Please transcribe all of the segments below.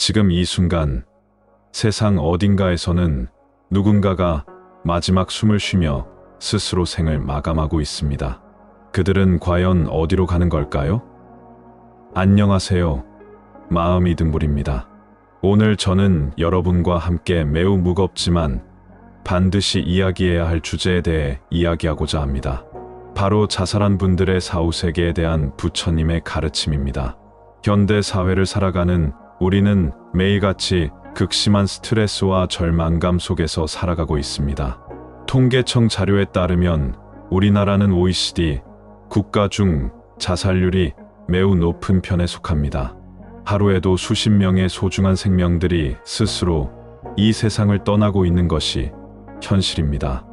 지금 이 순간 세상 어딘가에서는 누군가가 마지막 숨을 쉬며 스스로 생을 마감하고 있습니다. 그들은 과연 어디로 가는 걸까요? 안녕하세요. 마음이 등불입니다. 오늘 저는 여러분과 함께 매우 무겁지만 반드시 이야기해야 할 주제에 대해 이야기하고자 합니다. 바로 자살한 분들의 사후세계에 대한 부처님의 가르침입니다. 현대 사회를 살아가는 우리는 매일같이 극심한 스트레스와 절망감 속에서 살아가고 있습니다. 통계청 자료에 따르면 우리나라는 OECD 국가 중 자살률이 매우 높은 편에 속합니다. 하루에도 수십 명의 소중한 생명들이 스스로 이 세상을 떠나고 있는 것이 현실입니다.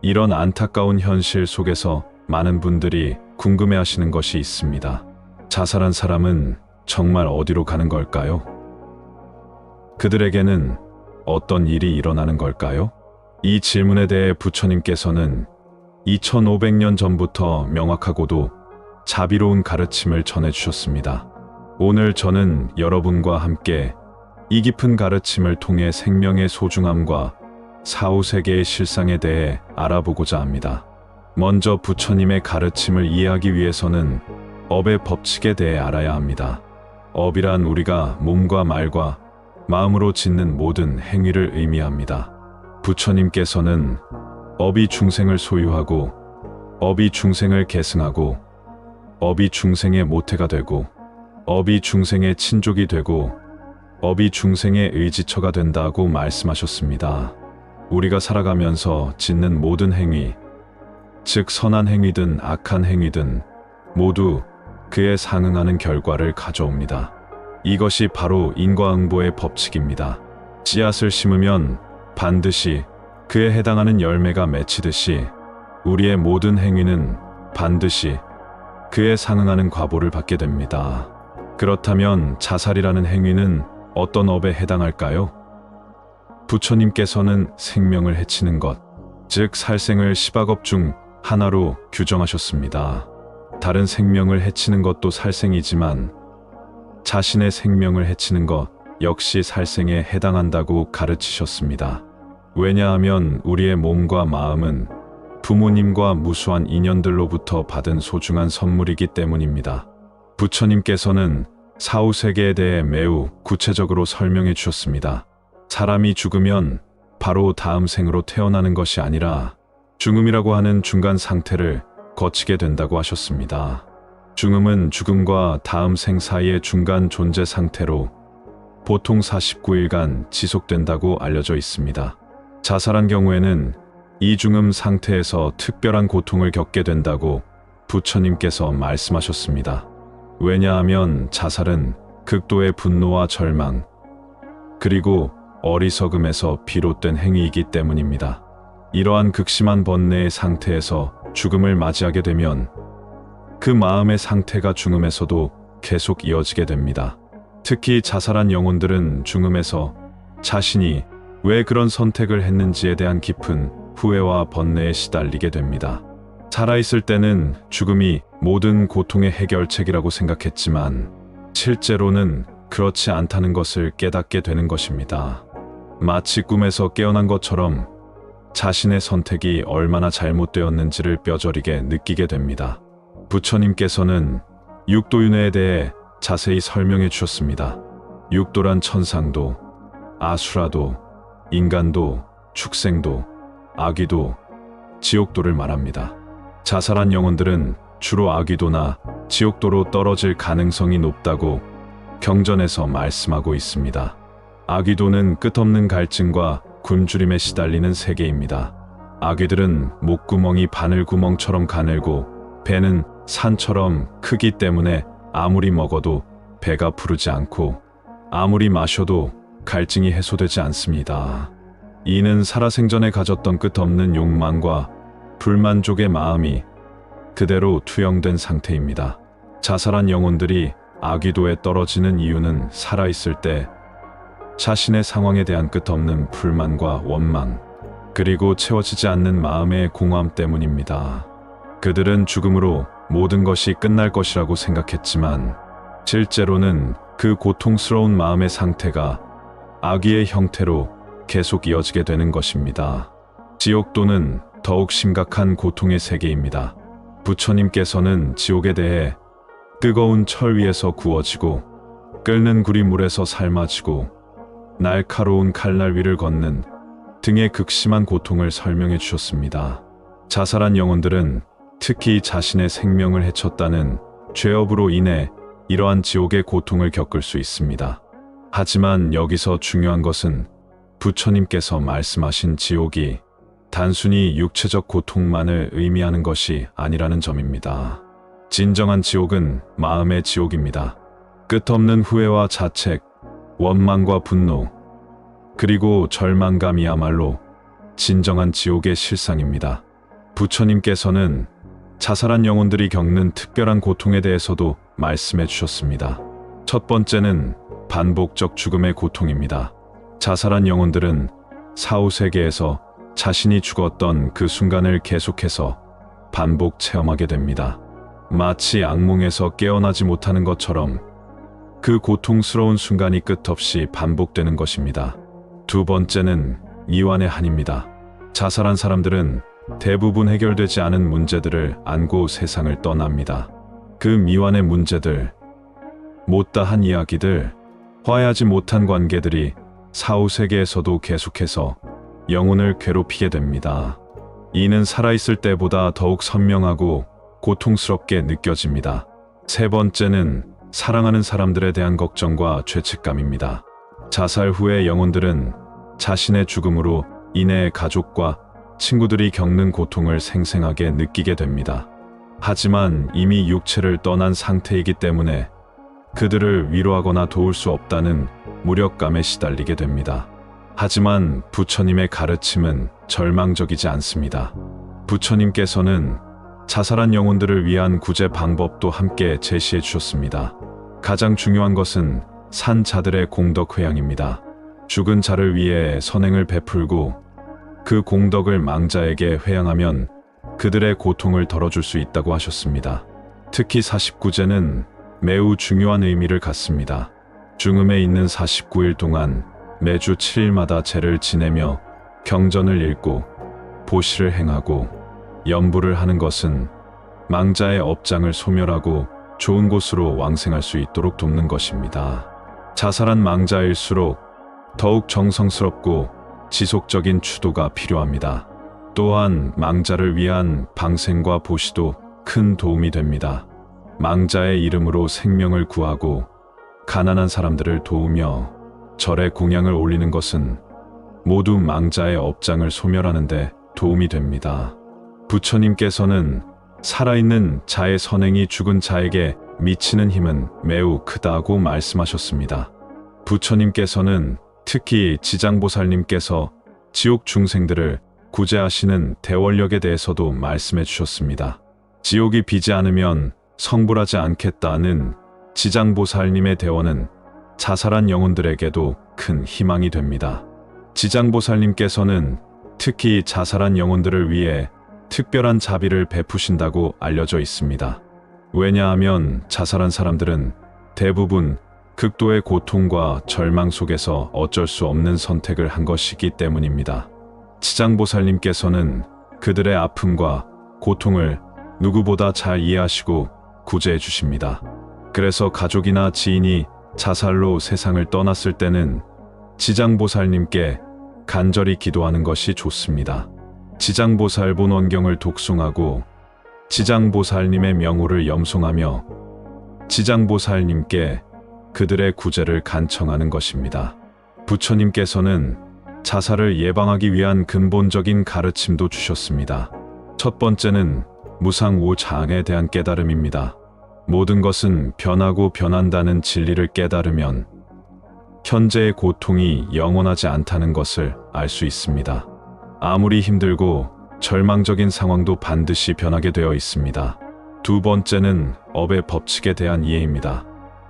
이런 안타까운 현실 속에서 많은 분들이 궁금해하시는 것이 있습니다. 자살한 사람은 정말 어디로 가는 걸까요? 그들에게는 어떤 일이 일어나는 걸까요? 이 질문에 대해 부처님께서는 2500년 전부터 명확하고도 자비로운 가르침을 전해주셨습니다. 오늘 저는 여러분과 함께 이 깊은 가르침을 통해 생명의 소중함과 사후세계의 실상에 대해 알아보고자 합니다. 먼저 부처님의 가르침을 이해하기 위해서는 업의 법칙에 대해 알아야 합니다. 업이란 우리가 몸과 말과 마음으로 짓는 모든 행위를 의미합니다. 부처님께서는 업이 중생을 소유하고 업이 중생을 계승하고 업이 중생의 모태가 되고 업이 중생의 친족이 되고 업이 중생의 의지처가 된다고 말씀하셨습니다. 우리가 살아가면서 짓는 모든 행위, 즉 선한 행위든 악한 행위든 모두 그에 상응하는 결과를 가져옵니다. 이것이 바로 인과응보의 법칙입니다. 씨앗을 심으면 반드시 그에 해당하는 열매가 맺히듯이 우리의 모든 행위는 반드시 그에 상응하는 과보를 받게 됩니다. 그렇다면 자살이라는 행위는 어떤 업에 해당할까요? 부처님께서는 생명을 해치는 것, 즉 살생을 10악업 중 하나로 규정하셨습니다. 다른 생명을 해치는 것도 살생이지만 자신의 생명을 해치는 것 역시 살생에 해당한다고 가르치셨습니다. 왜냐하면 우리의 몸과 마음은 부모님과 무수한 인연들로부터 받은 소중한 선물이기 때문입니다. 부처님께서는 사후세계에 대해 매우 구체적으로 설명해 주셨습니다. 사람이 죽으면 바로 다음 생으로 태어나는 것이 아니라 중음이라고 하는 중간 상태를 거치게 된다고 하셨습니다. 중음은 죽음과 다음 생 사이의 중간 존재 상태로 보통 49일간 지속된다고 알려져 있습니다. 자살한 경우에는 이 중음 상태에서 특별한 고통을 겪게 된다고 부처님께서 말씀하셨습니다. 왜냐하면 자살은 극도의 분노와 절망, 그리고 어리석음에서 비롯된 행위이기 때문입니다. 이러한 극심한 번뇌의 상태에서 죽음을 맞이하게 되면 그 마음의 상태가 중음에서도 계속 이어지게 됩니다. 특히 자살한 영혼들은 중음에서 자신이 왜 그런 선택을 했는지에 대한 깊은 후회와 번뇌에 시달리게 됩니다. 살아있을 때는 죽음이 모든 고통의 해결책이라고 생각했지만 실제로는 그렇지 않다는 것을 깨닫게 되는 것입니다. 마치 꿈에서 깨어난 것처럼 자신의 선택이 얼마나 잘못되었는지를 뼈저리게 느끼게 됩니다. 부처님께서는 육도윤회에 대해 자세히 설명해 주셨습니다. 육도란 천상도, 아수라도, 인간도, 축생도, 아귀도, 지옥도를 말합니다. 자살한 영혼들은 주로 아귀도나 지옥도로 떨어질 가능성이 높다고 경전에서 말씀하고 있습니다. 아귀도는 끝없는 갈증과 굶주림에 시달리는 세계입니다. 아귀들은 목구멍이 바늘구멍처럼 가늘고 배는 산처럼 크기 때문에 아무리 먹어도 배가 부르지 않고 아무리 마셔도 갈증이 해소되지 않습니다. 이는 살아생전에 가졌던 끝없는 욕망과 불만족의 마음이 그대로 투영된 상태입니다. 자살한 영혼들이 아귀도에 떨어지는 이유는 살아있을 때 자신의 상황에 대한 끝없는 불만과 원망, 그리고 채워지지 않는 마음의 공허함 때문입니다. 그들은 죽음으로 모든 것이 끝날 것이라고 생각했지만 실제로는 그 고통스러운 마음의 상태가 악의의 형태로 계속 이어지게 되는 것입니다. 지옥도는 더욱 심각한 고통의 세계입니다. 부처님께서는 지옥에 대해 뜨거운 철 위에서 구워지고 끓는 구리 물에서 삶아지고 날카로운 칼날 위를 걷는 등의 극심한 고통을 설명해 주셨습니다. 자살한 영혼들은 특히 자신의 생명을 해쳤다는 죄업으로 인해 이러한 지옥의 고통을 겪을 수 있습니다. 하지만 여기서 중요한 것은 부처님께서 말씀하신 지옥이 단순히 육체적 고통만을 의미하는 것이 아니라는 점입니다. 진정한 지옥은 마음의 지옥입니다. 끝없는 후회와 자책, 원망과 분노, 그리고 절망감이야말로 진정한 지옥의 실상입니다. 부처님께서는 자살한 영혼들이 겪는 특별한 고통에 대해서도 말씀해 주셨습니다. 첫 번째는 반복적 죽음의 고통입니다. 자살한 영혼들은 사후세계에서 자신이 죽었던 그 순간을 계속해서 반복 체험하게 됩니다. 마치 악몽에서 깨어나지 못하는 것처럼 그 고통스러운 순간이 끝없이 반복되는 것입니다. 두 번째는 이완의 한입니다. 자살한 사람들은 대부분 해결되지 않은 문제들을 안고 세상을 떠납니다. 그 미완의 문제들, 못다한 이야기들, 화해하지 못한 관계들이 사후세계에서도 계속해서 영혼을 괴롭히게 됩니다. 이는 살아있을 때보다 더욱 선명하고 고통스럽게 느껴집니다. 세 번째는 사랑하는 사람들에 대한 걱정과 죄책감입니다. 자살 후의 영혼들은 자신의 죽음으로 인해 가족과 친구들이 겪는 고통을 생생하게 느끼게 됩니다. 하지만 이미 육체를 떠난 상태이기 때문에 그들을 위로하거나 도울 수 없다는 무력감에 시달리게 됩니다. 하지만 부처님의 가르침은 절망적이지 않습니다. 부처님께서는 자살한 영혼들을 위한 구제 방법도 함께 제시해 주셨습니다. 가장 중요한 것은 산 자들의 공덕 회양입니다. 죽은 자를 위해 선행을 베풀고 그 공덕을 망자에게 회양하면 그들의 고통을 덜어줄 수 있다고 하셨습니다. 특히 49제는 매우 중요한 의미를 갖습니다. 중음에 있는 49일 동안 매주 7일마다 제를 지내며 경전을 읽고 보시를 행하고 염불을 하는 것은 망자의 업장을 소멸하고 좋은 곳으로 왕생할 수 있도록 돕는 것입니다. 자살한 망자일수록 더욱 정성스럽고 지속적인 추도가 필요합니다. 또한 망자를 위한 방생과 보시도 큰 도움이 됩니다. 망자의 이름으로 생명을 구하고 가난한 사람들을 도우며 절에 공양을 올리는 것은 모두 망자의 업장을 소멸하는 데 도움이 됩니다. 부처님께서는 살아있는 자의 선행이 죽은 자에게 미치는 힘은 매우 크다고 말씀하셨습니다. 부처님께서는 특히 지장보살님께서 지옥 중생들을 구제하시는 대원력에 대해서도 말씀해 주셨습니다. 지옥이 비지 않으면 성불하지 않겠다는 지장보살님의 대원은 자살한 영혼들에게도 큰 희망이 됩니다. 지장보살님께서는 특히 자살한 영혼들을 위해 특별한 자비를 베푸신다고 알려져 있습니다. 왜냐하면 자살한 사람들은 대부분 극도의 고통과 절망 속에서 어쩔 수 없는 선택을 한 것이기 때문입니다. 지장보살님께서는 그들의 아픔과 고통을 누구보다 잘 이해하시고 구제해 주십니다. 그래서 가족이나 지인이 자살로 세상을 떠났을 때는 지장보살님께 간절히 기도하는 것이 좋습니다. 지장보살 본원경을 독송하고 지장보살님의 명호를 염송하며 지장보살님께 그들의 구제를 간청하는 것입니다. 부처님께서는 자살을 예방하기 위한 근본적인 가르침도 주셨습니다. 첫 번째는 무상우장에 대한 깨달음입니다. 모든 것은 변하고 변한다는 진리를 깨달으면 현재의 고통이 영원하지 않다는 것을 알 수 있습니다. 아무리 힘들고 절망적인 상황도 반드시 변하게 되어 있습니다. 두 번째는 업의 법칙에 대한 이해입니다.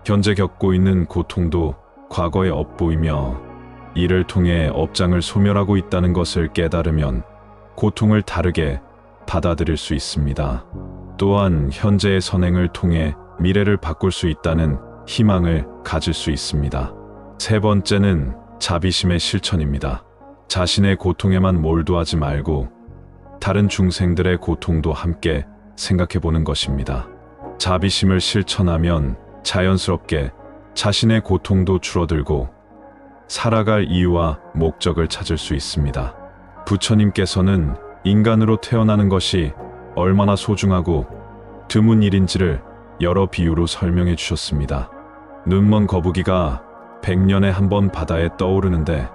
현재 겪고 있는 고통도 과거의 업보이며 이를 통해 업장을 소멸하고 있다는 것을 깨달으면 고통을 다르게 받아들일 수 있습니다. 또한 현재의 선행을 통해 미래를 바꿀 수 있다는 희망을 가질 수 있습니다. 세 번째는 자비심의 실천입니다. 자신의 고통에만 몰두하지 말고 다른 중생들의 고통도 함께 생각해 보는 것입니다. 자비심을 실천하면 자연스럽게 자신의 고통도 줄어들고 살아갈 이유와 목적을 찾을 수 있습니다. 부처님께서는 인간으로 태어나는 것이 얼마나 소중하고 드문 일인지를 여러 비유로 설명해 주셨습니다. 눈먼 거북이가 100년에 한 번 바다에 떠오르는데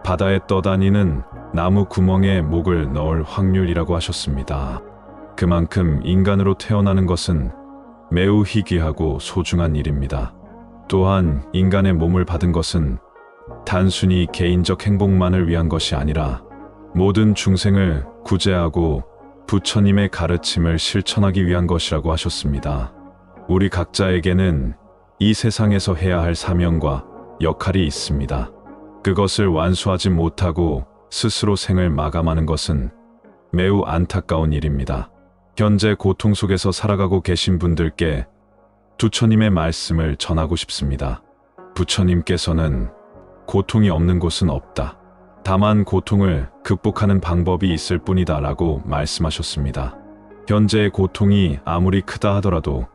바다에 떠다니는 나무 구멍에 목을 넣을 확률이라고 하셨습니다. 그만큼 인간으로 태어나는 것은 매우 희귀하고 소중한 일입니다. 또한 인간의 몸을 받은 것은 단순히 개인적 행복만을 위한 것이 아니라 모든 중생을 구제하고 부처님의 가르침을 실천하기 위한 것이라고 하셨습니다. 우리 각자에게는 이 세상에서 해야 할 사명과 역할이 있습니다. 그것을 완수하지 못하고 스스로 생을 마감하는 것은 매우 안타까운 일입니다. 현재 고통 속에서 살아가고 계신 분들께 부처님의 말씀을 전하고 싶습니다. 부처님께서는 고통이 없는 곳은 없다. 다만 고통을 극복하는 방법이 있을 뿐이다 라고 말씀하셨습니다. 현재의 고통이 아무리 크다 하더라도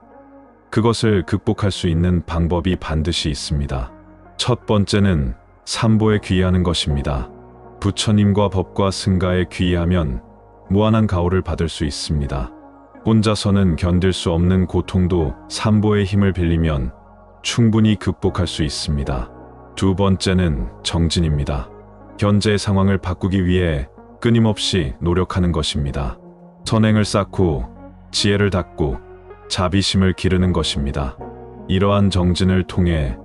그것을 극복할 수 있는 방법이 반드시 있습니다. 첫 번째는 삼보에 귀의하는 것입니다. 부처님과 법과 승가에 귀의하면 무한한 가호를 받을 수 있습니다. 혼자서는 견딜 수 없는 고통도 삼보의 힘을 빌리면 충분히 극복할 수 있습니다. 두 번째는 정진입니다. 현재의 상황을 바꾸기 위해 끊임없이 노력하는 것입니다. 선행을 쌓고 지혜를 닦고 자비심을 기르는 것입니다. 이러한 정진을 통해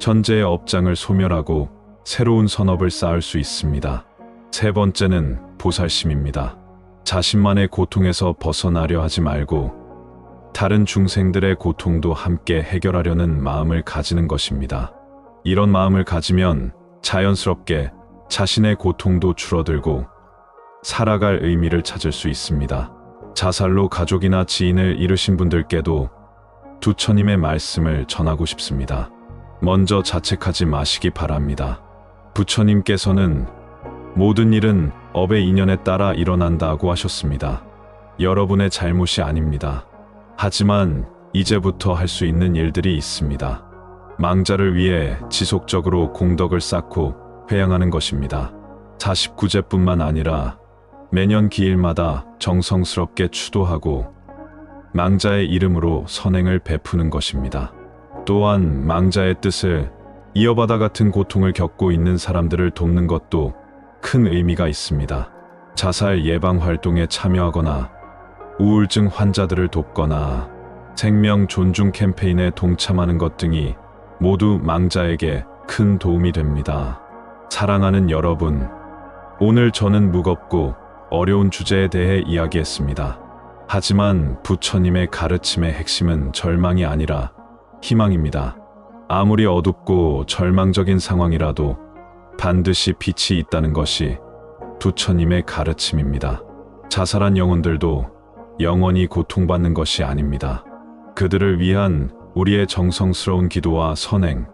현재의 업장을 소멸하고 새로운 선업을 쌓을 수 있습니다. 세 번째는 보살심입니다. 자신만의 고통에서 벗어나려 하지 말고 다른 중생들의 고통도 함께 해결하려는 마음을 가지는 것입니다. 이런 마음을 가지면 자연스럽게 자신의 고통도 줄어들고 살아갈 의미를 찾을 수 있습니다. 자살로 가족이나 지인을 잃으신 분들께도 부처님의 말씀을 전하고 싶습니다. 먼저 자책하지 마시기 바랍니다. 부처님께서는 모든 일은 업의 인연에 따라 일어난다고 하셨습니다. 여러분의 잘못이 아닙니다. 하지만 이제부터 할 수 있는 일들이 있습니다. 망자를 위해 지속적으로 공덕을 쌓고 회양하는 것입니다. 49제뿐만 아니라 매년 기일마다 정성스럽게 추도하고 망자의 이름으로 선행을 베푸는 것입니다. 또한 망자의 뜻을 이어받아 같은 고통을 겪고 있는 사람들을 돕는 것도 큰 의미가 있습니다. 자살 예방 활동에 참여하거나 우울증 환자들을 돕거나 생명 존중 캠페인에 동참하는 것 등이 모두 망자에게 큰 도움이 됩니다. 사랑하는 여러분, 오늘 저는 무겁고 어려운 주제에 대해 이야기했습니다. 하지만 부처님의 가르침의 핵심은 절망이 아니라 희망입니다. 아무리 어둡고 절망적인 상황이라도 반드시 빛이 있다는 것이 부처님의 가르침입니다. 자살한 영혼들도 영원히 고통받는 것이 아닙니다. 그들을 위한 우리의 정성스러운 기도와 선행,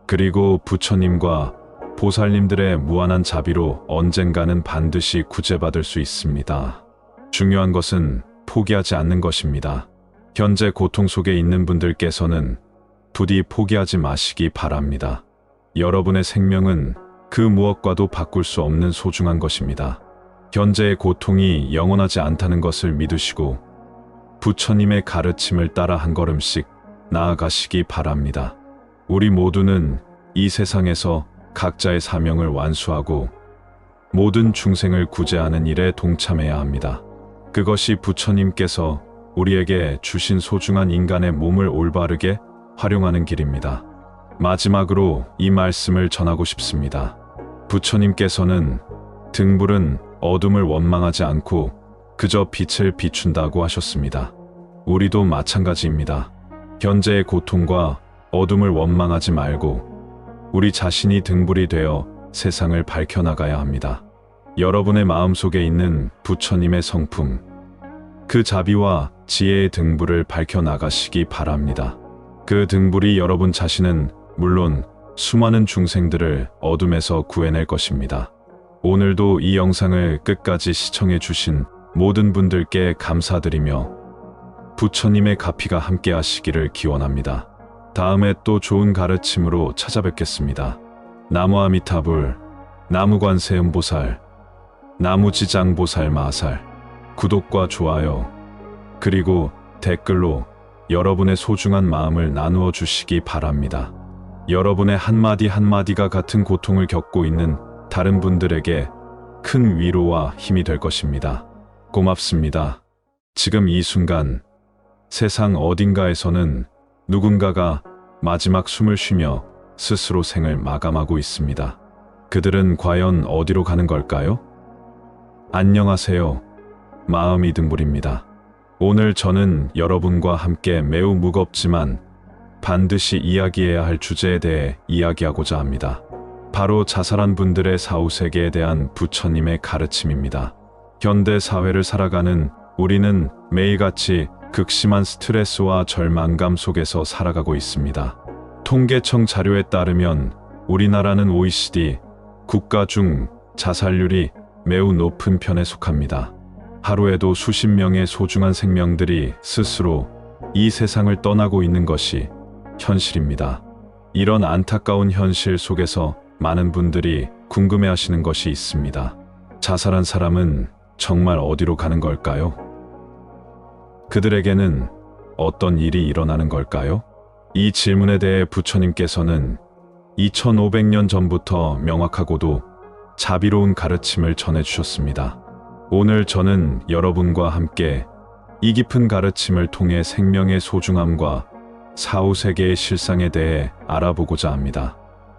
그리고 부처님과 보살님들의 무한한 자비로 언젠가는 반드시 구제받을 수 있습니다. 중요한 것은 포기하지 않는 것입니다. 현재 고통 속에 있는 분들께서는 부디 포기하지 마시기 바랍니다. 여러분의 생명은 그 무엇과도 바꿀 수 없는 소중한 것입니다. 현재의 고통이 영원하지 않다는 것을 믿으시고 부처님의 가르침을 따라 한 걸음씩 나아가시기 바랍니다. 우리 모두는 이 세상에서 각자의 사명을 완수하고 모든 중생을 구제하는 일에 동참해야 합니다. 그것이 부처님께서 우리에게 주신 소중한 인간의 몸을 올바르게 활용하는 길입니다. 마지막으로 이 말씀을 전하고 싶습니다. 부처님께서는 등불은 어둠을 원망하지 않고 그저 빛을 비춘다고 하셨습니다. 우리도 마찬가지입니다. 현재의 고통과 어둠을 원망하지 말고 우리 자신이 등불이 되어 세상을 밝혀나가야 합니다. 여러분의 마음속에 있는 부처님의 성품, 그 자비와 지혜의 등불을 밝혀나가시기 바랍니다. 그 등불이 여러분 자신은 물론 수많은 중생들을 어둠에서 구해낼 것입니다. 오늘도 이 영상을 끝까지 시청해 주신 모든 분들께 감사드리며 부처님의 가피가 함께 하시기를 기원합니다. 다음에 또 좋은 가르침으로 찾아뵙겠습니다. 나무 아미타불, 나무 관세음보살, 나무 지장보살 마살. 구독과 좋아요, 그리고 댓글로 여러분의 소중한 마음을 나누어 주시기 바랍니다. 여러분의 한마디 한마디가 같은 고통을 겪고 있는 다른 분들에게 큰 위로와 힘이 될 것입니다. 고맙습니다. 지금 이 순간 세상 어딘가에서는 누군가가 마지막 숨을 쉬며 스스로 생을 마감하고 있습니다. 그들은 과연 어디로 가는 걸까요? 안녕하세요. 마음이 등불입니다. 오늘 저는 여러분과 함께 매우 무겁지만 반드시 이야기해야 할 주제에 대해 이야기하고자 합니다. 바로 자살한 분들의 사후세계에 대한 부처님의 가르침입니다. 현대 사회를 살아가는 우리는 매일같이 극심한 스트레스와 절망감 속에서 살아가고 있습니다. 통계청 자료에 따르면 우리나라는 OECD 국가 중 자살률이 매우 높은 편에 속합니다. 하루에도 수십 명의 소중한 생명들이 스스로 이 세상을 떠나고 있는 것이 현실입니다. 이런 안타까운 현실 속에서 많은 분들이 궁금해하시는 것이 있습니다. 자살한 사람은 정말 어디로 가는 걸까요? 그들에게는 어떤 일이 일어나는 걸까요? 이 질문에 대해 부처님께서는 2500년 전부터 명확하고도 자비로운 가르침을 전해주셨습니다. 오늘 저는 여러분과 함께 이 깊은 가르침을 통해 생명의 소중함과 사후세계의 실상에 대해 알아보고자 합니다.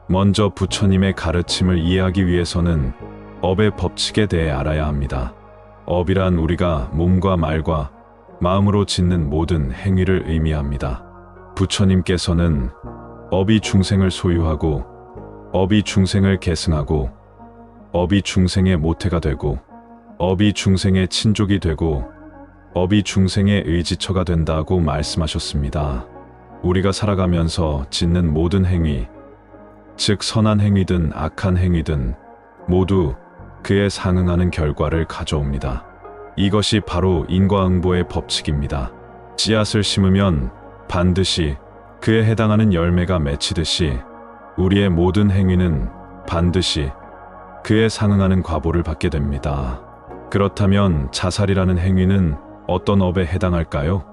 먼저 부처님의 가르침을 이해하기 위해서는 업의 법칙에 대해 알아야 합니다. 업이란 우리가 몸과 말과 마음으로 짓는 모든 행위를 의미합니다. 부처님께서는 업이 중생을 소유하고 업이 중생을 계승하고 업이 중생의 모태가 되고 업이 중생의 친족이 되고 업이 중생의 의지처가 된다고 말씀하셨습니다. 우리가 살아가면서 짓는 모든 행위, 즉 선한 행위든 악한 행위든 모두 그에 상응하는 결과를 가져옵니다. 이것이 바로 인과응보의 법칙입니다. 씨앗을 심으면 반드시 그에 해당하는 열매가 맺히듯이 우리의 모든 행위는 반드시 그에 상응하는 과보를 받게 됩니다. 그렇다면 자살이라는 행위는 어떤 업에 해당할까요?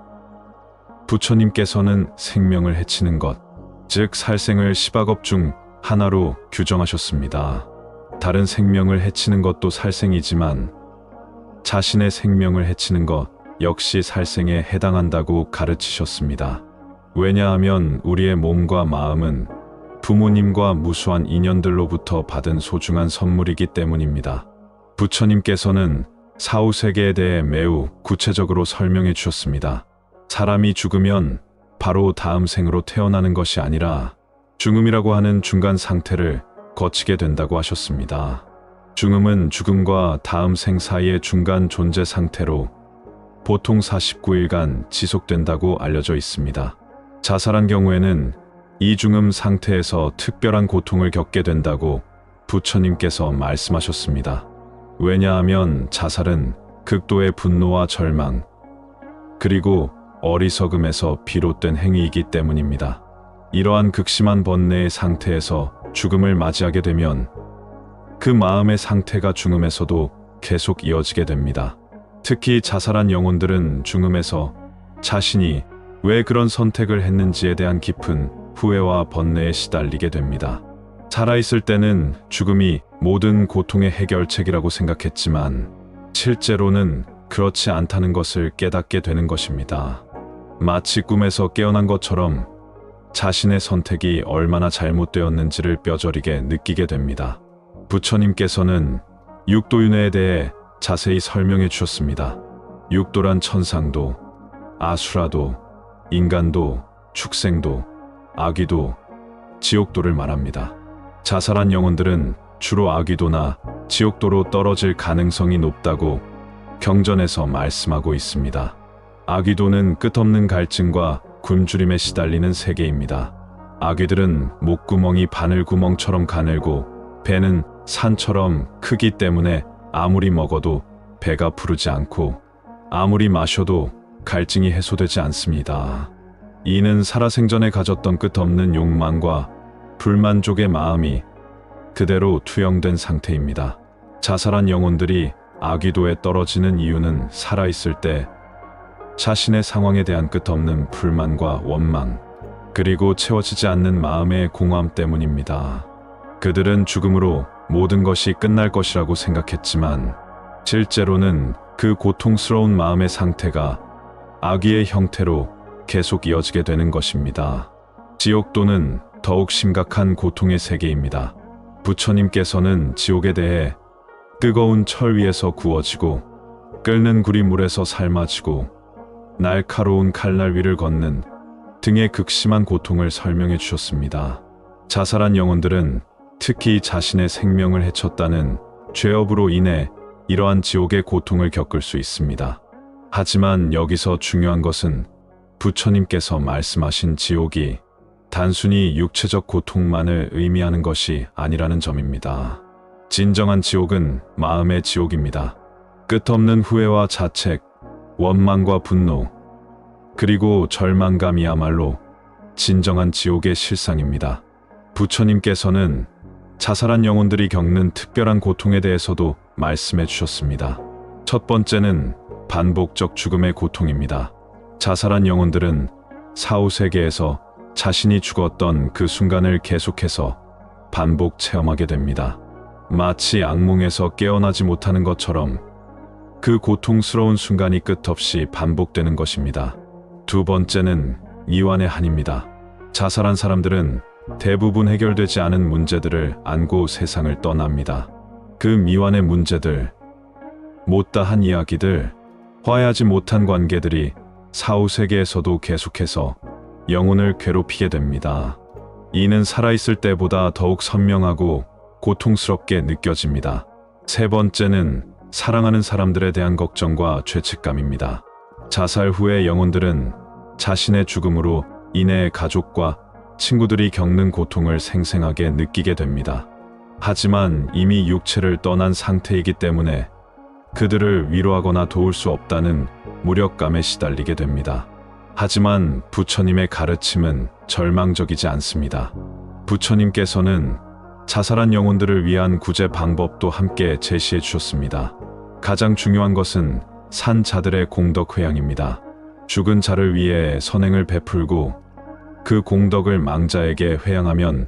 부처님께서는 생명을 해치는 것, 즉 살생을 10악업 중 하나로 규정하셨습니다. 다른 생명을 해치는 것도 살생이지만 자신의 생명을 해치는 것 역시 살생에 해당한다고 가르치셨습니다. 왜냐하면 우리의 몸과 마음은 부모님과 무수한 인연들로부터 받은 소중한 선물이기 때문입니다. 부처님께서는 사후세계에 대해 매우 구체적으로 설명해 주셨습니다. 사람이 죽으면 바로 다음 생으로 태어나는 것이 아니라 중음이라고 하는 중간 상태를 거치게 된다고 하셨습니다. 중음은 죽음과 다음 생 사이의 중간 존재 상태로 보통 49일간 지속된다고 알려져 있습니다. 자살한 경우에는 이 중음 상태에서 특별한 고통을 겪게 된다고 부처님께서 말씀하셨습니다. 왜냐하면 자살은 극도의 분노와 절망, 그리고 어리석음에서 비롯된 행위이기 때문입니다. 이러한 극심한 번뇌의 상태에서 죽음을 맞이하게 되면 그 마음의 상태가 중음에서도 계속 이어지게 됩니다. 특히 자살한 영혼들은 중음에서 자신이 왜 그런 선택을 했는지에 대한 깊은 후회와 번뇌에 시달리게 됩니다. 살아있을 때는 죽음이 모든 고통의 해결책이라고 생각했지만 실제로는 그렇지 않다는 것을 깨닫게 되는 것입니다. 마치 꿈에서 깨어난 것처럼 자신의 선택이 얼마나 잘못되었는지를 뼈저리게 느끼게 됩니다. 부처님께서는 육도윤회에 대해 자세히 설명해 주셨습니다. 육도란 천상도, 아수라도, 인간도, 축생도, 아귀도, 지옥도를 말합니다. 자살한 영혼들은 주로 아귀도나 지옥도로 떨어질 가능성이 높다고 경전에서 말씀하고 있습니다. 아귀도는 끝없는 갈증과 굶주림에 시달리는 세계입니다. 아귀들은 목구멍이 바늘구멍처럼 가늘고 배는 산처럼 크기 때문에 아무리 먹어도 배가 부르지 않고 아무리 마셔도 갈증이 해소되지 않습니다. 이는 살아생전에 가졌던 끝없는 욕망과 불만족의 마음이 그대로 투영된 상태입니다. 자살한 영혼들이 아귀도에 떨어지는 이유는 살아있을 때 자신의 상황에 대한 끝없는 불만과 원망, 그리고 채워지지 않는 마음의 공허함 때문입니다. 그들은 죽음으로 모든 것이 끝날 것이라고 생각했지만 실제로는 그 고통스러운 마음의 상태가 아귀의 형태로 계속 이어지게 되는 것입니다. 지옥도는 더욱 심각한 고통의 세계입니다. 부처님께서는 지옥에 대해 뜨거운 철 위에서 구워지고 끓는 굴이 물에서 삶아지고 날카로운 칼날 위를 걷는 등의 극심한 고통을 설명해 주셨습니다. 자살한 영혼들은 특히 자신의 생명을 해쳤다는 죄업으로 인해 이러한 지옥의 고통을 겪을 수 있습니다. 하지만 여기서 중요한 것은 부처님께서 말씀하신 지옥이 단순히 육체적 고통만을 의미하는 것이 아니라는 점입니다. 진정한 지옥은 마음의 지옥입니다. 끝없는 후회와 자책, 원망과 분노, 그리고 절망감이야말로 진정한 지옥의 실상입니다. 부처님께서는 자살한 영혼들이 겪는 특별한 고통에 대해서도 말씀해 주셨습니다. 첫 번째는 반복적 죽음의 고통입니다. 자살한 영혼들은 사후세계에서 자신이 죽었던 그 순간을 계속해서 반복 체험하게 됩니다. 마치 악몽에서 깨어나지 못하는 것처럼 그 고통스러운 순간이 끝없이 반복되는 것입니다. 두 번째는 이완의 한입니다. 자살한 사람들은 대부분 해결되지 않은 문제들을 안고 세상을 떠납니다. 그 미완의 문제들, 못다한 이야기들, 화해하지 못한 관계들이 사후세계에서도 계속해서 영혼을 괴롭히게 됩니다. 이는 살아있을 때보다 더욱 선명하고 고통스럽게 느껴집니다. 세 번째는 사랑하는 사람들에 대한 걱정과 죄책감입니다. 자살 후의 영혼들은 자신의 죽음으로 인해 가족과 친구들이 겪는 고통을 생생하게 느끼게 됩니다. 하지만 이미 육체를 떠난 상태이기 때문에 그들을 위로하거나 도울 수 없다는 무력감에 시달리게 됩니다. 하지만 부처님의 가르침은 절망적이지 않습니다. 부처님께서는 자살한 영혼들을 위한 구제 방법도 함께 제시해 주셨습니다. 가장 중요한 것은 산 자들의 공덕 회양입니다. 죽은 자를 위해 선행을 베풀고 그 공덕을 망자에게 회양하면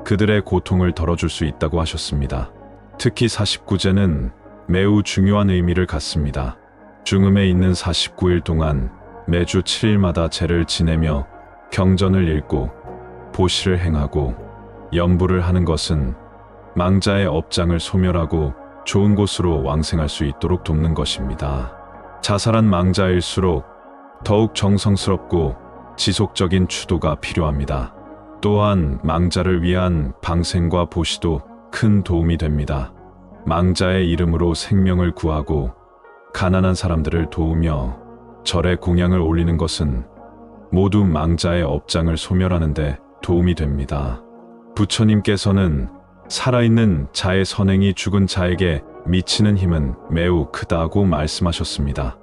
그들의 고통을 덜어줄 수 있다고 하셨습니다. 특히 49제는 매우 중요한 의미를 갖습니다. 중음에 있는 49일 동안 매주 7일마다 제를 지내며 경전을 읽고 보시를 행하고 염불을 하는 것은 망자의 업장을 소멸하고 좋은 곳으로 왕생할 수 있도록 돕는 것입니다. 자살한 망자일수록 더욱 정성스럽고 지속적인 추도가 필요합니다. 또한 망자를 위한 방생과 보시도 큰 도움이 됩니다. 망자의 이름으로 생명을 구하고 가난한 사람들을 도우며 절에 공양을 올리는 것은 모두 망자의 업장을 소멸하는 데 도움이 됩니다. 부처님께서는 살아있는 자의 선행이 죽은 자에게 미치는 힘은 매우 크다고 말씀하셨습니다.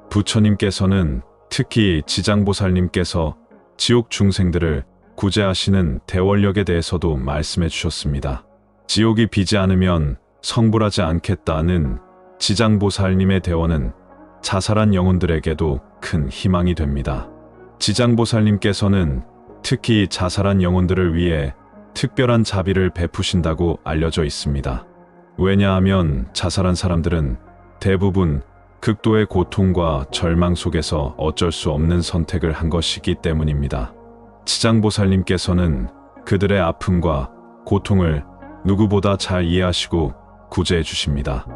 부처님께서는 특히 지장보살님께서 지옥 중생들을 구제하시는 대원력에 대해서도 말씀해 주셨습니다. 지옥이 비지 않으면 성불하지 않겠다는 지장보살님의 대원은 자살한 영혼들에게도 큰 희망이 됩니다. 지장보살님께서는 특히 자살한 영혼들을 위해 특별한 자비를 베푸신다고 알려져 있습니다. 왜냐하면 자살한 사람들은 대부분 극도의 고통과 절망 속에서 어쩔 수 없는 선택을 한 것이기 때문입니다. 지장보살님께서는 그들의 아픔과 고통을 누구보다 잘 이해하시고 구제해 주십니다.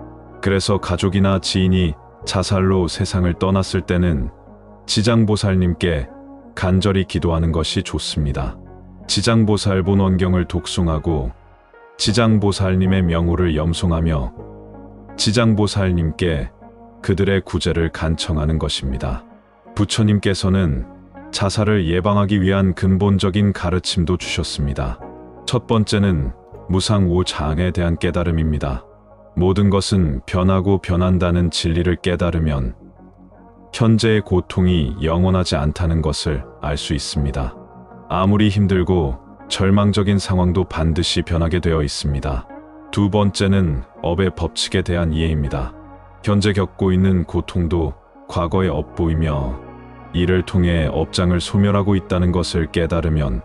그래서 가족이나 지인이 자살로 세상을 떠났을 때는 지장보살님께 간절히 기도하는 것이 좋습니다. 지장보살 본원경을 독송하고 지장보살님의 명호를 염송하며 지장보살님께 그들의 구제를 간청하는 것입니다. 부처님께서는 자살을 예방하기 위한 근본적인 가르침도 주셨습니다. 첫 번째는 무상우장에 대한 깨달음입니다. 모든 것은 변하고 변한다는 진리를 깨달으면 현재의 고통이 영원하지 않다는 것을 알 수 있습니다. 아무리 힘들고 절망적인 상황도 반드시 변하게 되어 있습니다. 두 번째는 업의 법칙에 대한 이해입니다. 현재 겪고 있는 고통도 과거의 업보이며 이를 통해 업장을 소멸하고 있다는 것을 깨달으면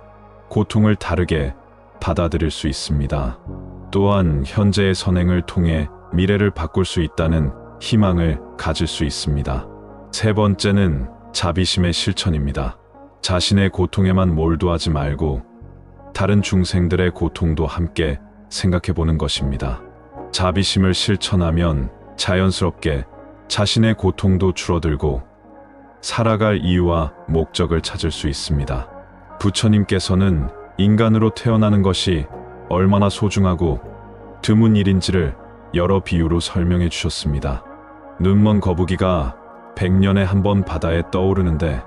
고통을 다르게 받아들일 수 있습니다. 또한 현재의 선행을 통해 미래를 바꿀 수 있다는 희망을 가질 수 있습니다. 세 번째는 자비심의 실천입니다. 자신의 고통에만 몰두하지 말고 다른 중생들의 고통도 함께 생각해 보는 것입니다. 자비심을 실천하면 자연스럽게 자신의 고통도 줄어들고 살아갈 이유와 목적을 찾을 수 있습니다. 부처님께서는 인간으로 태어나는 것이 얼마나 소중하고 드문 일인지를 여러 비유로 설명해 주셨습니다. 눈먼 거북이가 100년에 한 번 바다에 떠오르는데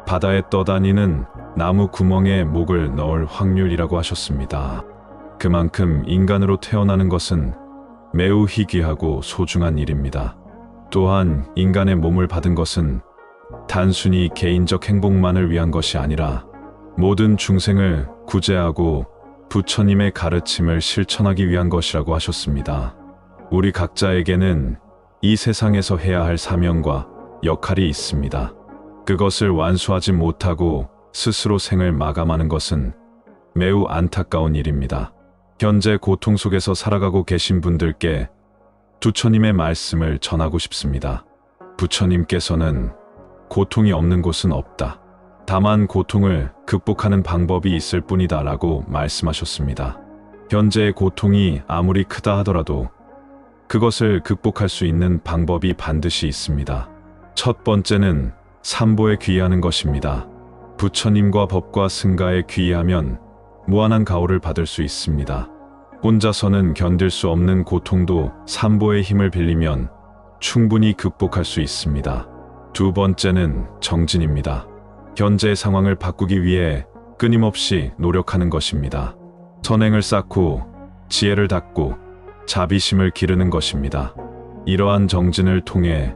바다에 떠다니는 나무 구멍에 목을 넣을 확률이라고 하셨습니다. 그만큼 인간으로 태어나는 것은 매우 희귀하고 소중한 일입니다. 또한 인간의 몸을 받은 것은 단순히 개인적 행복만을 위한 것이 아니라 모든 중생을 구제하고 부처님의 가르침을 실천하기 위한 것이라고 하셨습니다. 우리 각자에게는 이 세상에서 해야 할 사명과 역할이 있습니다. 그것을 완수하지 못하고 스스로 생을 마감하는 것은 매우 안타까운 일입니다. 현재 고통 속에서 살아가고 계신 분들께 부처님의 말씀을 전하고 싶습니다. 부처님께서는 고통이 없는 곳은 없다. 다만 고통을 극복하는 방법이 있을 뿐이다 라고 말씀하셨습니다. 현재의 고통이 아무리 크다 하더라도 그것을 극복할 수 있는 방법이 반드시 있습니다. 첫 번째는 삼보에 귀의하는 것입니다. 부처님과 법과 승가에 귀의하면 무한한 가호를 받을 수 있습니다. 혼자서는 견딜 수 없는 고통도 삼보의 힘을 빌리면 충분히 극복할 수 있습니다. 두 번째는 정진입니다. 현재의 상황을 바꾸기 위해 끊임없이 노력하는 것입니다. 선행을 쌓고 지혜를 닦고 자비심을 기르는 것입니다. 이러한 정진을 통해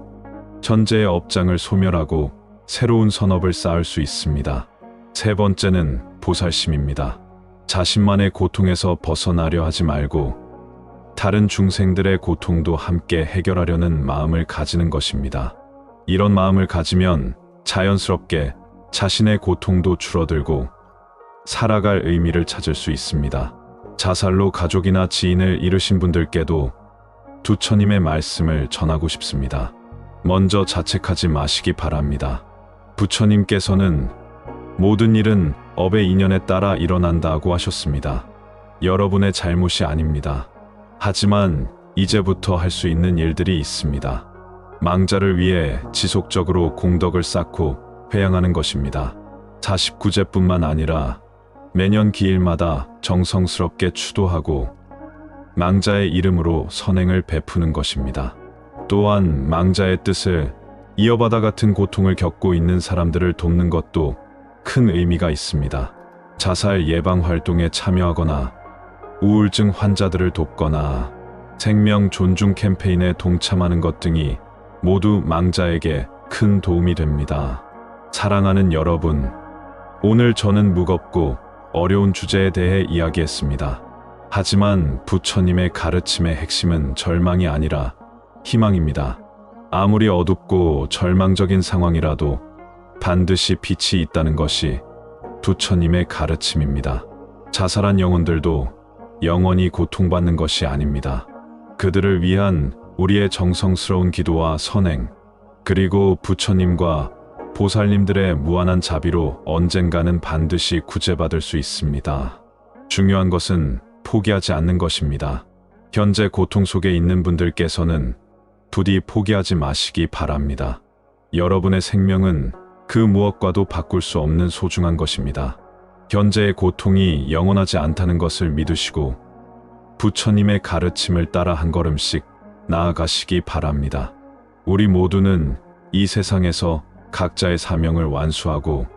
현재의 업장을 소멸하고 새로운 선업을 쌓을 수 있습니다. 세 번째는 보살심입니다. 자신만의 고통에서 벗어나려 하지 말고 다른 중생들의 고통도 함께 해결하려는 마음을 가지는 것입니다. 이런 마음을 가지면 자연스럽게 자신의 고통도 줄어들고 살아갈 의미를 찾을 수 있습니다. 자살로 가족이나 지인을 잃으신 분들께도 부처님의 말씀을 전하고 싶습니다. 먼저 자책하지 마시기 바랍니다. 부처님께서는 모든 일은 업의 인연에 따라 일어난다고 하셨습니다. 여러분의 잘못이 아닙니다. 하지만 이제부터 할 수 있는 일들이 있습니다. 망자를 위해 지속적으로 공덕을 쌓고 회양하는 것입니다. 49제뿐만 아니라 매년 기일마다 정성스럽게 추도하고 망자의 이름으로 선행을 베푸는 것입니다. 또한 망자의 뜻을 이어받아 같은 고통을 겪고 있는 사람들을 돕는 것도 큰 의미가 있습니다. 자살 예방 활동에 참여하거나 우울증 환자들을 돕거나 생명 존중 캠페인에 동참하는 것 등이 모두 망자에게 큰 도움이 됩니다. 사랑하는 여러분, 오늘 저는 무겁고 어려운 주제에 대해 이야기했습니다. 하지만 부처님의 가르침의 핵심은 절망이 아니라 희망입니다. 아무리 어둡고 절망적인 상황이라도 반드시 빛이 있다는 것이 부처님의 가르침입니다. 자살한 영혼들도 영원히 고통받는 것이 아닙니다. 그들을 위한 우리의 정성스러운 기도와 선행, 그리고 부처님과 보살님들의 무한한 자비로 언젠가는 반드시 구제받을 수 있습니다. 중요한 것은 포기하지 않는 것입니다. 현재 고통 속에 있는 분들께서는 부디 포기하지 마시기 바랍니다. 여러분의 생명은 그 무엇과도 바꿀 수 없는 소중한 것입니다. 현재의 고통이 영원하지 않다는 것을 믿으시고 부처님의 가르침을 따라 한 걸음씩 나아가시기 바랍니다. 우리 모두는 이 세상에서 각자의 사명을 완수하고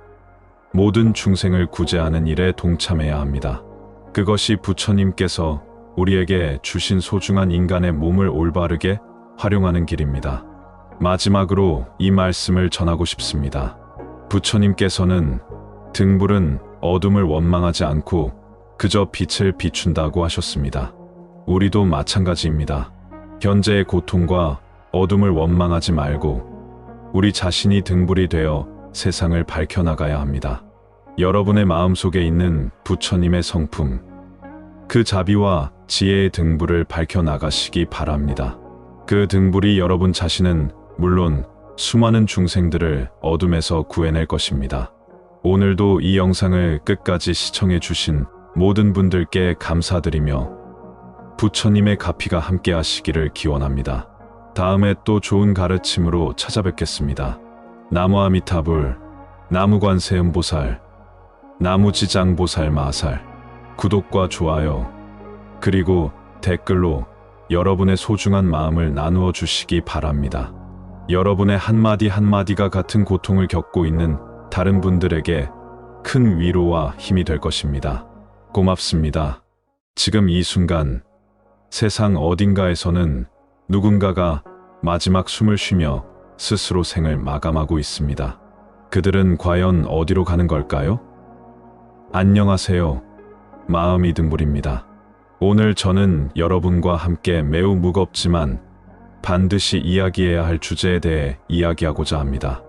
모든 중생을 구제하는 일에 동참해야 합니다. 그것이 부처님께서 우리에게 주신 소중한 인간의 몸을 올바르게 활용하는 길입니다. 마지막으로 이 말씀을 전하고 싶습니다. 부처님께서는 등불은 어둠을 원망하지 않고 그저 빛을 비춘다고 하셨습니다. 우리도 마찬가지입니다. 현재의 고통과 어둠을 원망하지 말고 우리 자신이 등불이 되어 세상을 밝혀나가야 합니다. 여러분의 마음속에 있는 부처님의 성품, 그 자비와 지혜의 등불을 밝혀나가시기 바랍니다. 그 등불이 여러분 자신은 물론 수많은 중생들을 어둠에서 구해낼 것입니다. 오늘도 이 영상을 끝까지 시청해 주신 모든 분들께 감사드리며 부처님의 가피가 함께 하시기를 기원합니다. 다음에 또 좋은 가르침으로 찾아뵙겠습니다. 나무아미타불, 나무관세음보살, 나무지장보살 마살. 구독과 좋아요, 그리고 댓글로 여러분의 소중한 마음을 나누어 주시기 바랍니다. 여러분의 한마디 한마디가 같은 고통을 겪고 있는 다른 분들에게 큰 위로와 힘이 될 것입니다. 고맙습니다. 지금 이 순간 세상 어딘가에서는 누군가가 마지막 숨을 쉬며 스스로 생을 마감하고 있습니다. 그들은 과연 어디로 가는 걸까요? 안녕하세요. 마음이 등불입니다. 오늘 저는 여러분과 함께 매우 무겁지만 반드시 이야기해야 할 주제에 대해 이야기하고자 합니다.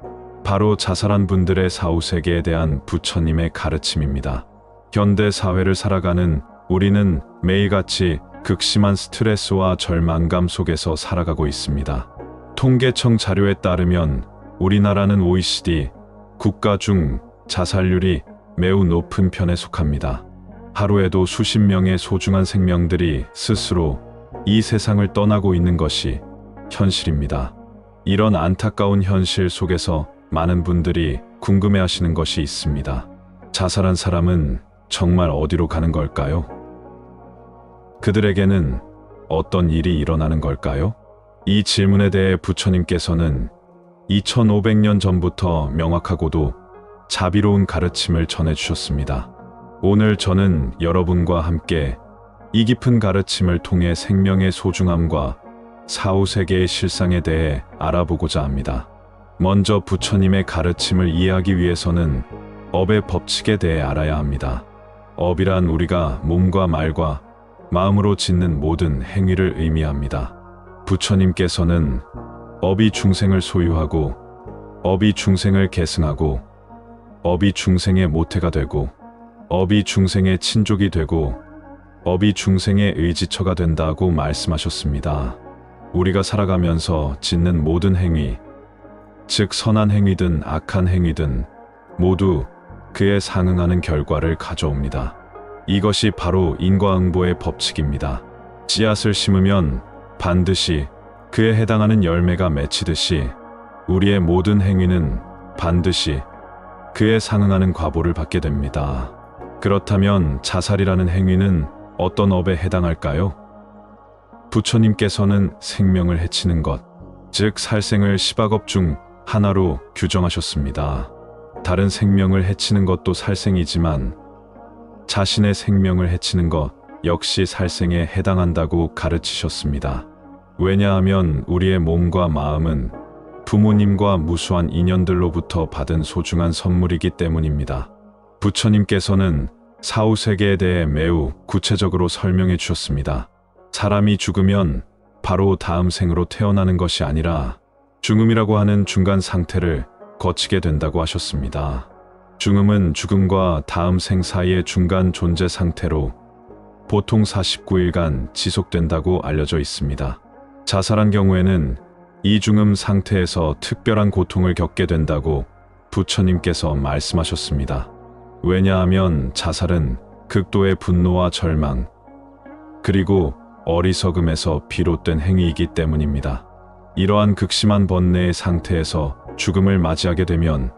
바로 자살한 분들의 사후세계에 대한 부처님의 가르침입니다. 현대 사회를 살아가는 우리는 매일같이 극심한 스트레스와 절망감 속에서 살아가고 있습니다. 통계청 자료에 따르면 우리나라는 OECD 국가 중 자살률이 매우 높은 편에 속합니다. 하루에도 수십 명의 소중한 생명들이 스스로 이 세상을 떠나고 있는 것이 현실입니다. 이런 안타까운 현실 속에서 많은 분들이 궁금해하시는 것이 있습니다. 자살한 사람은 정말 어디로 가는 걸까요? 그들에게는 어떤 일이 일어나는 걸까요? 이 질문에 대해 부처님께서는 2500년 전부터 명확하고도 자비로운 가르침을 전해주셨습니다. 오늘 저는 여러분과 함께 이 깊은 가르침을 통해 생명의 소중함과 사후세계의 실상에 대해 알아보고자 합니다. 먼저 부처님의 가르침을 이해하기 위해서는 업의 법칙에 대해 알아야 합니다. 업이란 우리가 몸과 말과 마음으로 짓는 모든 행위를 의미합니다. 부처님께서는 업이 중생을 소유하고 업이 중생을 계승하고 업이 중생의 모태가 되고 업이 중생의 친족이 되고 업이 중생의 의지처가 된다고 말씀하셨습니다. 우리가 살아가면서 짓는 모든 행위, 즉 선한 행위든 악한 행위든 모두 그에 상응하는 결과를 가져옵니다. 이것이 바로 인과응보의 법칙입니다. 씨앗을 심으면 반드시 그에 해당하는 열매가 맺히듯이 우리의 모든 행위는 반드시 그에 상응하는 과보를 받게 됩니다. 그렇다면 자살이라는 행위는 어떤 업에 해당할까요? 부처님께서는 생명을 해치는 것, 즉 살생을 10악업 중 하나로 규정하셨습니다. 다른 생명을 해치는 것도 살생이지만 자신의 생명을 해치는 것 역시 살생에 해당한다고 가르치셨습니다. 왜냐하면 우리의 몸과 마음은 부모님과 무수한 인연들로부터 받은 소중한 선물이기 때문입니다. 부처님께서는 사후세계에 대해 매우 구체적으로 설명해 주셨습니다. 사람이 죽으면 바로 다음 생으로 태어나는 것이 아니라 중음이라고 하는 중간 상태를 거치게 된다고 하셨습니다. 중음은 죽음과 다음 생 사이의 중간 존재 상태로 보통 49일간 지속된다고 알려져 있습니다. 자살한 경우에는 이 중음 상태에서 특별한 고통을 겪게 된다고 부처님께서 말씀하셨습니다. 왜냐하면 자살은 극도의 분노와 절망, 그리고 어리석음에서 비롯된 행위이기 때문입니다. 이러한 극심한 번뇌의 상태에서 죽음을 맞이하게 되면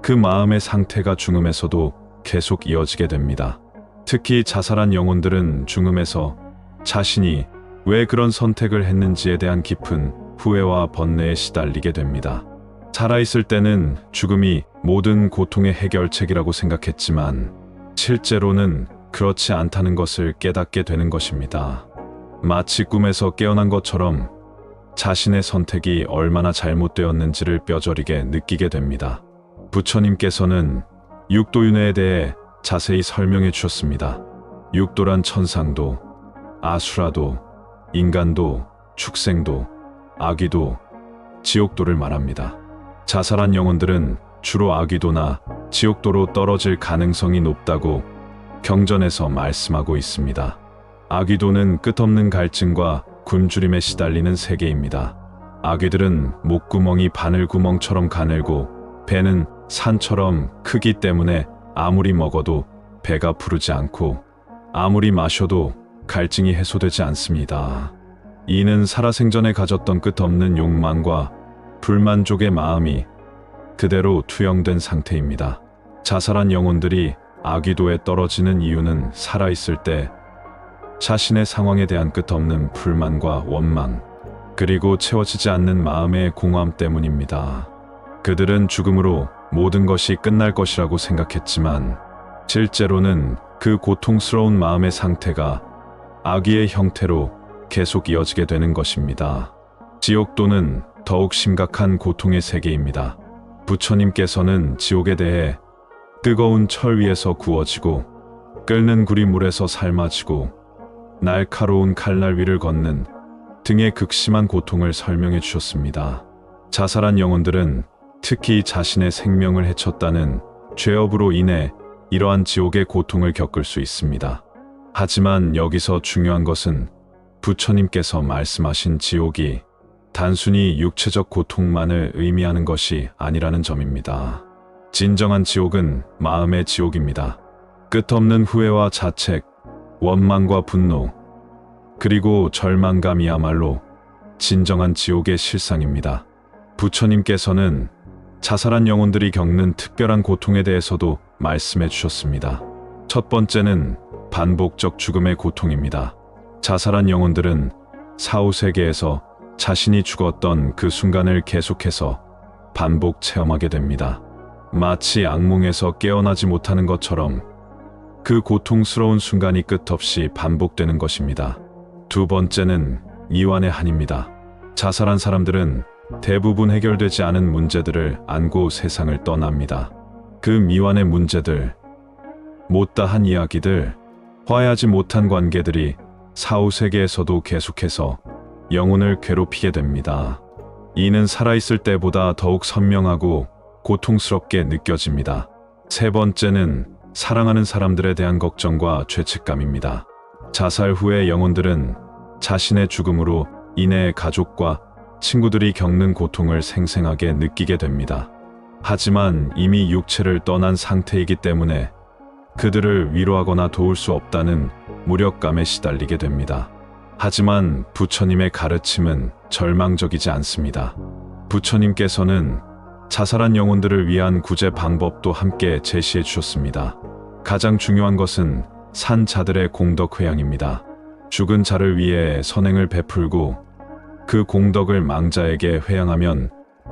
그 마음의 상태가 중음에서도 계속 이어지게 됩니다. 특히 자살한 영혼들은 중음에서 자신이 왜 그런 선택을 했는지에 대한 깊은 후회와 번뇌에 시달리게 됩니다. 살아있을 때는 죽음이 모든 고통의 해결책이라고 생각했지만 실제로는 그렇지 않다는 것을 깨닫게 되는 것입니다. 마치 꿈에서 깨어난 것처럼 자신의 선택이 얼마나 잘못되었는지를 뼈저리게 느끼게 됩니다. 부처님께서는 육도윤회에 대해 자세히 설명해 주셨습니다. 육도란 천상도, 아수라도, 인간도, 축생도, 아귀도, 지옥도를 말합니다. 자살한 영혼들은 주로 아귀도나 지옥도로 떨어질 가능성이 높다고 경전에서 말씀하고 있습니다. 아귀도는 끝없는 갈증과 굶주림에 시달리는 세계입니다. 아귀들은 목구멍이 바늘구멍처럼 가늘고 배는 산처럼 크기 때문에 아무리 먹어도 배가 부르지 않고 아무리 마셔도 갈증이 해소되지 않습니다. 이는 살아생전에 가졌던 끝없는 욕망과 불만족의 마음이 그대로 투영된 상태입니다. 자살한 영혼들이 아귀도에 떨어지는 이유는 살아있을 때 자신의 상황에 대한 끝없는 불만과 원망, 그리고 채워지지 않는 마음의 공허함 때문입니다. 그들은 죽음으로 모든 것이 끝날 것이라고 생각했지만 실제로는 그 고통스러운 마음의 상태가 아귀의 형태로 계속 이어지게 되는 것입니다. 지옥도는 더욱 심각한 고통의 세계입니다. 부처님께서는 지옥에 대해 뜨거운 철 위에서 구워지고 끓는 구리 물에서 삶아지고 날카로운 칼날 위를 걷는 등의 극심한 고통을 설명해 주셨습니다. 자살한 영혼들은 특히 자신의 생명을 해쳤다는 죄업으로 인해 이러한 지옥의 고통을 겪을 수 있습니다. 하지만 여기서 중요한 것은 부처님께서 말씀하신 지옥이 단순히 육체적 고통만을 의미하는 것이 아니라는 점입니다. 진정한 지옥은 마음의 지옥입니다. 끝없는 후회와 자책, 원망과 분노, 그리고 절망감이야말로 진정한 지옥의 실상입니다. 부처님께서는 자살한 영혼들이 겪는 특별한 고통에 대해서도 말씀해 주셨습니다. 첫 번째는 반복적 죽음의 고통입니다. 자살한 영혼들은 사후세계에서 자신이 죽었던 그 순간을 계속해서 반복 체험하게 됩니다. 마치 악몽에서 깨어나지 못하는 것처럼 그 고통스러운 순간이 끝없이 반복되는 것입니다. 두 번째는 미완의 한입니다. 자살한 사람들은 대부분 해결되지 않은 문제들을 안고 세상을 떠납니다. 그 미완의 문제들, 못다한 이야기들, 화해하지 못한 관계들이 사후세계에서도 계속해서 영혼을 괴롭히게 됩니다. 이는 살아있을 때보다 더욱 선명하고 고통스럽게 느껴집니다. 세 번째는 사랑하는 사람들에 대한 걱정과 죄책감입니다. 자살 후의 영혼들은 자신의 죽음으로 인해 가족과 친구들이 겪는 고통을 생생하게 느끼게 됩니다. 하지만 이미 육체를 떠난 상태이기 때문에 그들을 위로하거나 도울 수 없다는 무력감에 시달리게 됩니다. 하지만 부처님의 가르침은 절망적이지 않습니다. 부처님께서는 자살한 영혼들을 위한 구제 방법도 함께 제시해 주셨습니다. 가장 중요한 것은 산 자들의 공덕 회양입니다. 죽은 자를 위해 선행을 베풀고 그 공덕을 망자에게 회양하면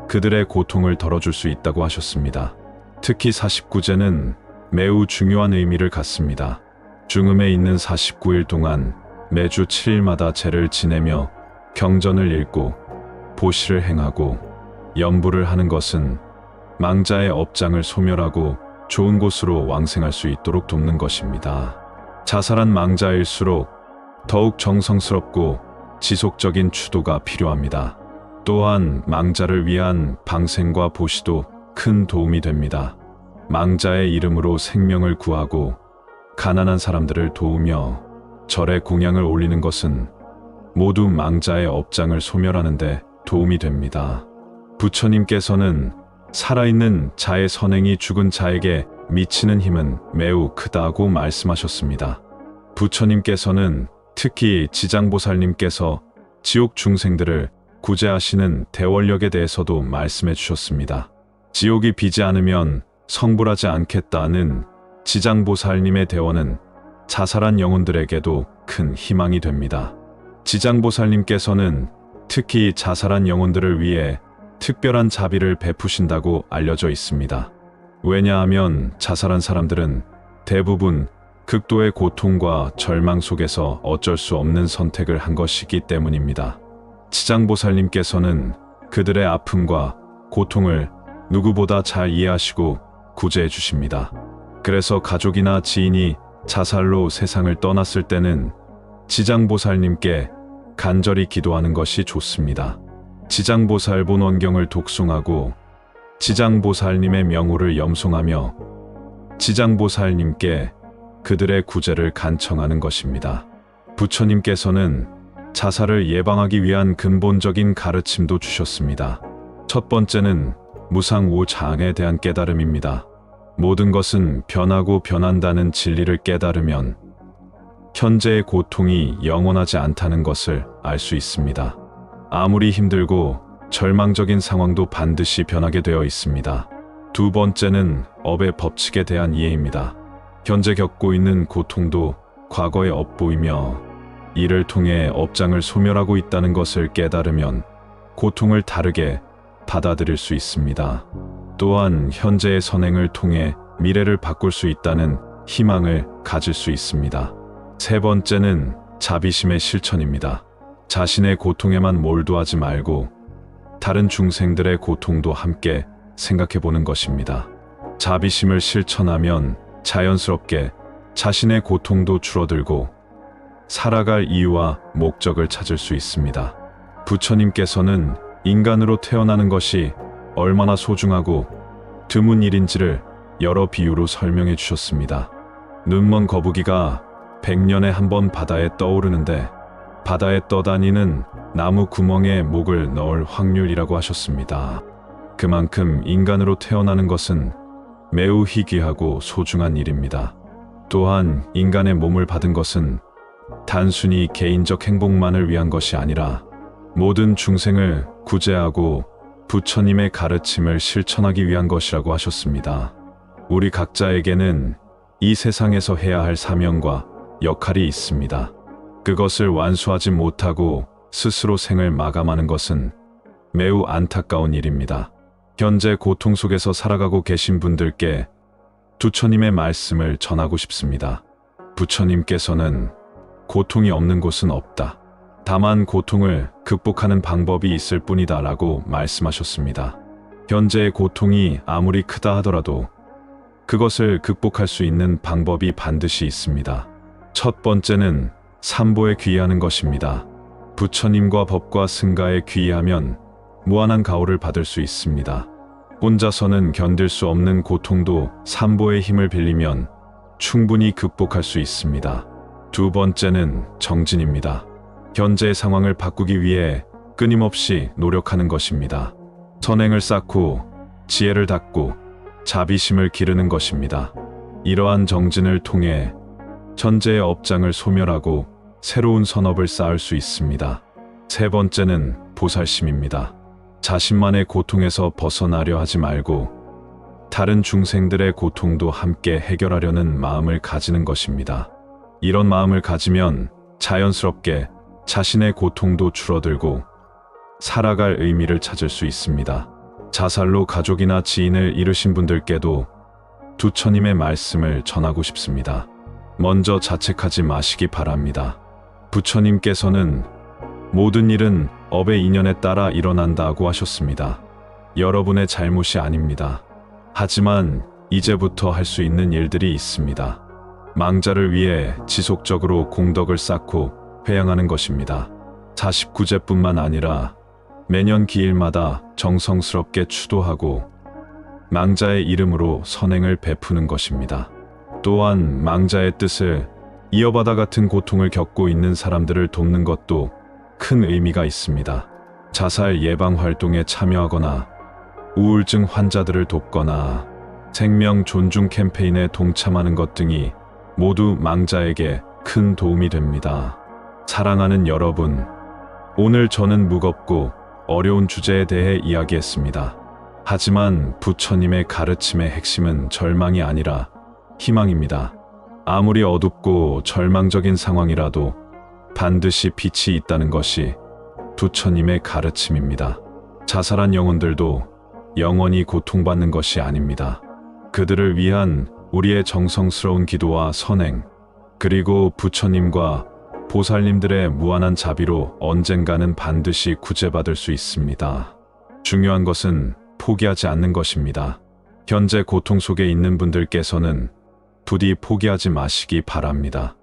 그들의 고통을 덜어줄 수 있다고 하셨습니다. 특히 49제는 매우 중요한 의미를 갖습니다. 중음에 있는 49일 동안 매주 7일마다 제를 지내며 경전을 읽고 보시를 행하고 연부를 하는 것은 망자의 업장을 소멸하고 좋은 곳으로 왕생할 수 있도록 돕는 것입니다. 자살한 망자일수록 더욱 정성스럽고 지속적인 추도가 필요합니다. 또한 망자를 위한 방생과 보시도 큰 도움이 됩니다. 망자의 이름으로 생명을 구하고 가난한 사람들을 도우며 절에 공양을 올리는 것은 모두 망자의 업장을 소멸하는 데 도움이 됩니다. 부처님께서는 살아있는 자의 선행이 죽은 자에게 미치는 힘은 매우 크다고 말씀하셨습니다. 부처님께서는 특히 지장보살님께서 지옥 중생들을 구제하시는 대원력에 대해서도 말씀해 주셨습니다. 지옥이 비지 않으면 성불하지 않겠다는 지장보살님의 대원은 자살한 영혼들에게도 큰 희망이 됩니다. 지장보살님께서는 특히 자살한 영혼들을 위해 특별한 자비를 베푸신다고 알려져 있습니다. 왜냐하면 자살한 사람들은 대부분 극도의 고통과 절망 속에서 어쩔 수 없는 선택을 한 것이기 때문입니다. 지장보살님께서는 그들의 아픔과 고통을 누구보다 잘 이해하시고 구제해 주십니다. 그래서 가족이나 지인이 자살로 세상을 떠났을 때는 지장보살님께 간절히 기도하는 것이 좋습니다. 지장보살 본원경을 독송하고 지장보살님의 명호를 염송하며 지장보살님께 그들의 구제를 간청하는 것입니다. 부처님께서는 자살을 예방하기 위한 근본적인 가르침도 주셨습니다. 첫 번째는 무상우장에 대한 깨달음입니다. 모든 것은 변하고 변한다는 진리를 깨달으면 현재의 고통이 영원하지 않다는 것을 알 수 있습니다. 아무리 힘들고 절망적인 상황도 반드시 변하게 되어 있습니다. 두 번째는 업의 법칙에 대한 이해입니다. 현재 겪고 있는 고통도 과거의 업보이며 이를 통해 업장을 소멸하고 있다는 것을 깨달으면 고통을 다르게 받아들일 수 있습니다. 또한 현재의 선행을 통해 미래를 바꿀 수 있다는 희망을 가질 수 있습니다. 세 번째는 자비심의 실천입니다. 자신의 고통에만 몰두하지 말고 다른 중생들의 고통도 함께 생각해 보는 것입니다. 자비심을 실천하면 자연스럽게 자신의 고통도 줄어들고 살아갈 이유와 목적을 찾을 수 있습니다. 부처님께서는 인간으로 태어나는 것이 얼마나 소중하고 드문 일인지를 여러 비유로 설명해 주셨습니다. 눈먼 거북이가 100년에 한 번 바다에 떠오르는데 바다에 떠다니는 나무 구멍에 목을 넣을 확률이라고 하셨습니다. 그만큼 인간으로 태어나는 것은 매우 희귀하고 소중한 일입니다. 또한 인간의 몸을 받은 것은 단순히 개인적 행복만을 위한 것이 아니라 모든 중생을 구제하고 부처님의 가르침을 실천하기 위한 것이라고 하셨습니다. 우리 각자에게는 이 세상에서 해야 할 사명과 역할이 있습니다. 그것을 완수하지 못하고 스스로 생을 마감하는 것은 매우 안타까운 일입니다. 현재 고통 속에서 살아가고 계신 분들께 부처님의 말씀을 전하고 싶습니다. 부처님께서는 고통이 없는 곳은 없다. 다만 고통을 극복하는 방법이 있을 뿐이다 라고 말씀하셨습니다. 현재의 고통이 아무리 크다 하더라도 그것을 극복할 수 있는 방법이 반드시 있습니다. 첫 번째는 삼보에 귀의하는 것입니다. 부처님과 법과 승가에 귀의하면 무한한 가호를 받을 수 있습니다. 혼자서는 견딜 수 없는 고통도 삼보의 힘을 빌리면 충분히 극복할 수 있습니다. 두 번째는 정진입니다. 현재의 상황을 바꾸기 위해 끊임없이 노력하는 것입니다. 선행을 쌓고 지혜를 닦고 자비심을 기르는 것입니다. 이러한 정진을 통해 현재의 업장을 소멸하고 새로운 선업을 쌓을 수 있습니다. 세 번째는 보살심입니다. 자신만의 고통에서 벗어나려 하지 말고 다른 중생들의 고통도 함께 해결하려는 마음을 가지는 것입니다. 이런 마음을 가지면 자연스럽게 자신의 고통도 줄어들고 살아갈 의미를 찾을 수 있습니다. 자살로 가족이나 지인을 잃으신 분들께도 부처님의 말씀을 전하고 싶습니다. 먼저 자책하지 마시기 바랍니다. 부처님께서는 모든 일은 업의 인연에 따라 일어난다고 하셨습니다. 여러분의 잘못이 아닙니다. 하지만 이제부터 할 수 있는 일들이 있습니다. 망자를 위해 지속적으로 공덕을 쌓고 회양하는 것입니다. 49제뿐만 아니라 매년 기일마다 정성스럽게 추도하고 망자의 이름으로 선행을 베푸는 것입니다. 또한 망자의 뜻을 이어받아 같은 고통을 겪고 있는 사람들을 돕는 것도 큰 의미가 있습니다. 자살 예방 활동에 참여하거나 우울증 환자들을 돕거나 생명 존중 캠페인에 동참하는 것 등이 모두 망자에게 큰 도움이 됩니다. 사랑하는 여러분, 오늘 저는 무겁고 어려운 주제에 대해 이야기했습니다. 하지만 부처님의 가르침의 핵심은 절망이 아니라 희망입니다. 아무리 어둡고 절망적인 상황이라도 반드시 빛이 있다는 것이 부처님의 가르침입니다. 자살한 영혼들도 영원히 고통받는 것이 아닙니다. 그들을 위한 우리의 정성스러운 기도와 선행, 그리고 부처님과 보살님들의 무한한 자비로 언젠가는 반드시 구제받을 수 있습니다. 중요한 것은 포기하지 않는 것입니다. 현재 고통 속에 있는 분들께서는 부디 포기하지 마시기 바랍니다.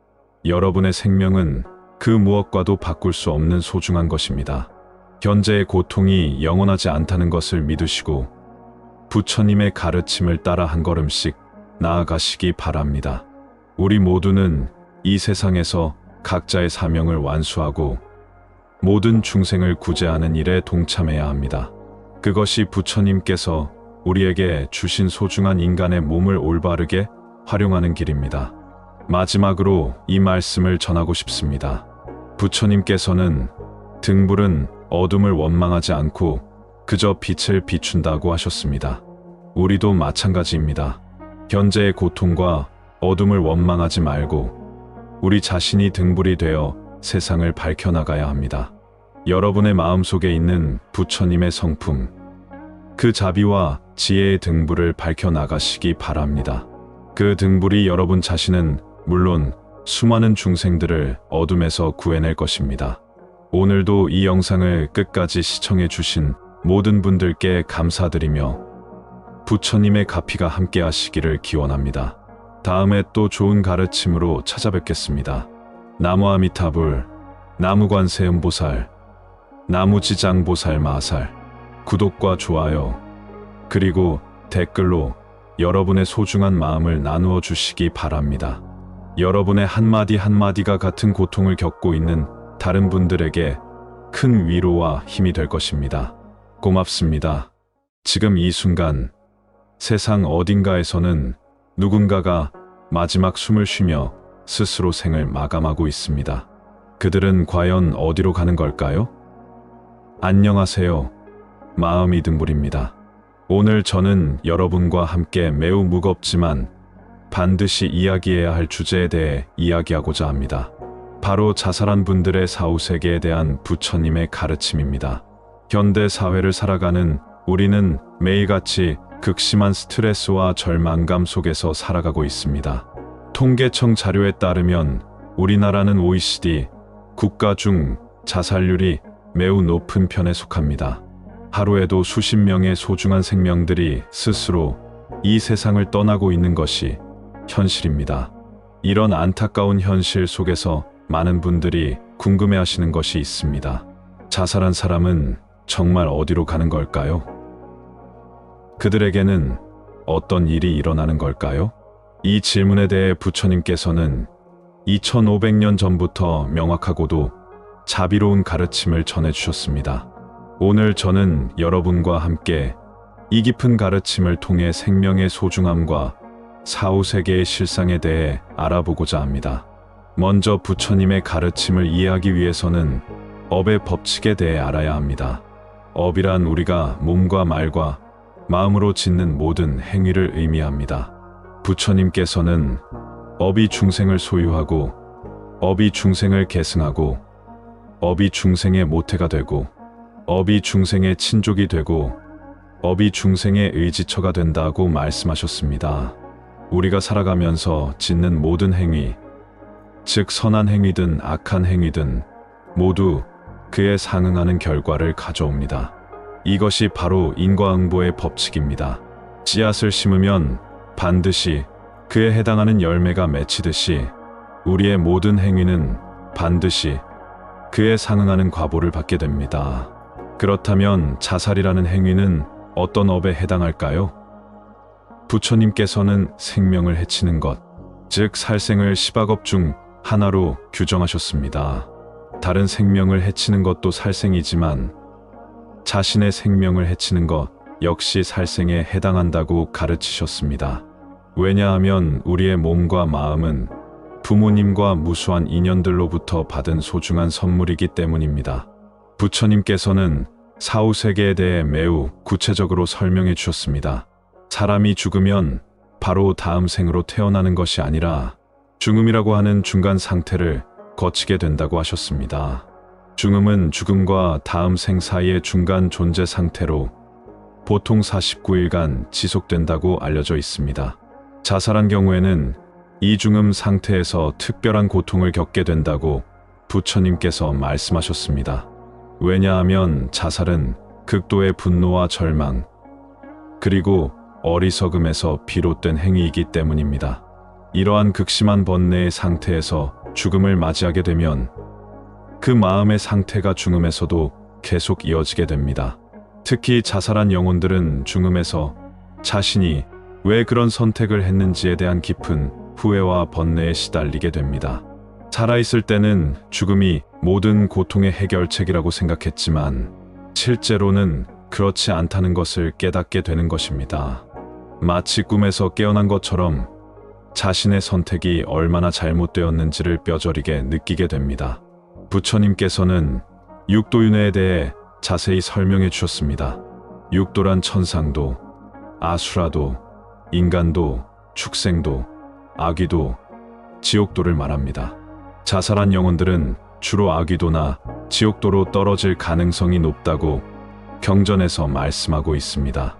여러분의 생명은 그 무엇과도 바꿀 수 없는 소중한 것입니다. 현재의 고통이 영원하지 않다는 것을 믿으시고 부처님의 가르침을 따라 한 걸음씩 나아가시기 바랍니다. 우리 모두는 이 세상에서 각자의 사명을 완수하고 모든 중생을 구제하는 일에 동참해야 합니다. 그것이 부처님께서 우리에게 주신 소중한 인간의 몸을 올바르게 활용하는 길입니다. 마지막으로 이 말씀을 전하고 싶습니다. 부처님께서는 등불은 어둠을 원망하지 않고 그저 빛을 비춘다고 하셨습니다. 우리도 마찬가지입니다. 현재의 고통과 어둠을 원망하지 말고 우리 자신이 등불이 되어 세상을 밝혀나가야 합니다. 여러분의 마음속에 있는 부처님의 성품, 그 자비와 지혜의 등불을 밝혀나가시기 바랍니다. 그 등불이 여러분 자신은 물론 수많은 중생들을 어둠에서 구해낼 것입니다. 오늘도 이 영상을 끝까지 시청해 주신 모든 분들께 감사드리며 부처님의 가피가 함께 하시기를 기원합니다. 다음에 또 좋은 가르침으로 찾아뵙겠습니다. 나무아미타불, 나무관세음보살, 나무지장보살 마살. 구독과 좋아요, 그리고 댓글로 여러분의 소중한 마음을 나누어 주시기 바랍니다. 여러분의 한마디 한마디가 같은 고통을 겪고 있는 다른 분들에게 큰 위로와 힘이 될 것입니다. 고맙습니다. 지금 이 순간 세상 어딘가에서는 누군가가 마지막 숨을 쉬며 스스로 생을 마감하고 있습니다. 그들은 과연 어디로 가는 걸까요? 안녕하세요. 마음이 등불입니다. 오늘 저는 여러분과 함께 매우 무겁지만 반드시 이야기해야 할 주제에 대해 이야기하고자 합니다. 바로 자살한 분들의 사후세계에 대한 부처님의 가르침입니다. 현대 사회를 살아가는 우리는 매일같이 극심한 스트레스와 절망감 속에서 살아가고 있습니다. 통계청 자료에 따르면 우리나라는 OECD 국가 중 자살률이 매우 높은 편에 속합니다. 하루에도 수십 명의 소중한 생명들이 스스로 이 세상을 떠나고 있는 것이 현실입니다. 이런 안타까운 현실 속에서 많은 분들이 궁금해하시는 것이 있습니다. 자살한 사람은 정말 어디로 가는 걸까요? 그들에게는 어떤 일이 일어나는 걸까요? 이 질문에 대해 부처님께서는 2500년 전부터 명확하고도 자비로운 가르침을 전해주셨습니다. 오늘 저는 여러분과 함께 이 깊은 가르침을 통해 생명의 소중함과 사후세계의 실상에 대해 알아보고자 합니다. 먼저 부처님의 가르침을 이해하기 위해서는 업의 법칙에 대해 알아야 합니다. 업이란 우리가 몸과 말과 마음으로 짓는 모든 행위를 의미합니다. 부처님께서는 업이 중생을 소유하고 업이 중생을 계승하고 업이 중생의 모태가 되고 업이 중생의 친족이 되고 업이 중생의 의지처가 된다고 말씀하셨습니다. 우리가 살아가면서 짓는 모든 행위, 즉 선한 행위든 악한 행위든 모두 그에 상응하는 결과를 가져옵니다. 이것이 바로 인과응보의 법칙입니다. 씨앗을 심으면 반드시 그에 해당하는 열매가 맺히듯이 우리의 모든 행위는 반드시 그에 상응하는 과보를 받게 됩니다. 그렇다면 자살이라는 행위는 어떤 업에 해당할까요? 부처님께서는 생명을 해치는 것, 즉 살생을 10악업 중 하나로 규정하셨습니다. 다른 생명을 해치는 것도 살생이지만 자신의 생명을 해치는 것 역시 살생에 해당한다고 가르치셨습니다. 왜냐하면 우리의 몸과 마음은 부모님과 무수한 인연들로부터 받은 소중한 선물이기 때문입니다. 부처님께서는 사후세계에 대해 매우 구체적으로 설명해 주셨습니다. 사람이 죽으면 바로 다음 생으로 태어나는 것이 아니라 중음이라고 하는 중간 상태를 거치게 된다고 하셨습니다. 중음은 죽음과 다음 생 사이의 중간 존재 상태로 보통 49일간 지속된다고 알려져 있습니다. 자살한 경우에는 이 중음 상태에서 특별한 고통을 겪게 된다고 부처님께서 말씀하셨습니다. 왜냐하면 자살은 극도의 분노와 절망, 그리고 어리석음에서 비롯된 행위이기 때문입니다. 이러한 극심한 번뇌의 상태에서 죽음을 맞이하게 되면 그 마음의 상태가 중음에서도 계속 이어지게 됩니다. 특히 자살한 영혼들은 중음에서 자신이 왜 그런 선택을 했는지에 대한 깊은 후회와 번뇌에 시달리게 됩니다. 살아있을 때는 죽음이 모든 고통의 해결책이라고 생각했지만 실제로는 그렇지 않다는 것을 깨닫게 되는 것입니다. 마치 꿈에서 깨어난 것처럼 자신의 선택이 얼마나 잘못되었는지를 뼈저리게 느끼게 됩니다. 부처님께서는 육도윤회에 대해 자세히 설명해 주셨습니다. 육도란 천상도, 아수라도, 인간도, 축생도, 아귀도, 지옥도를 말합니다. 자살한 영혼들은 주로 아귀도나 지옥도로 떨어질 가능성이 높다고 경전에서 말씀하고 있습니다.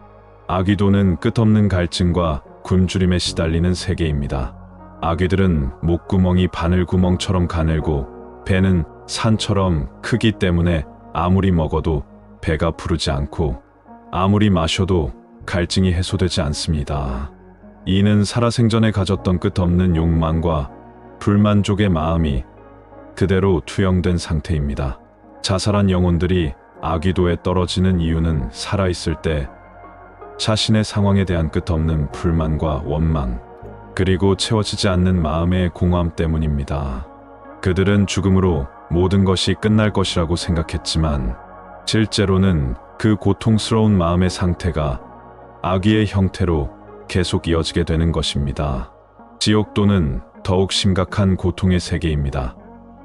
아귀도는 끝없는 갈증과 굶주림에 시달리는 세계입니다. 아귀들은 목구멍이 바늘구멍처럼 가늘고 배는 산처럼 크기 때문에 아무리 먹어도 배가 부르지 않고 아무리 마셔도 갈증이 해소되지 않습니다. 이는 살아생전에 가졌던 끝없는 욕망과 불만족의 마음이 그대로 투영된 상태입니다. 자살한 영혼들이 아귀도에 떨어지는 이유는 살아있을 때 자신의 상황에 대한 끝없는 불만과 원망, 그리고 채워지지 않는 마음의 공허함 때문입니다. 그들은 죽음으로 모든 것이 끝날 것이라고 생각했지만 실제로는 그 고통스러운 마음의 상태가 아귀의 형태로 계속 이어지게 되는 것입니다. 지옥도는 더욱 심각한 고통의 세계입니다.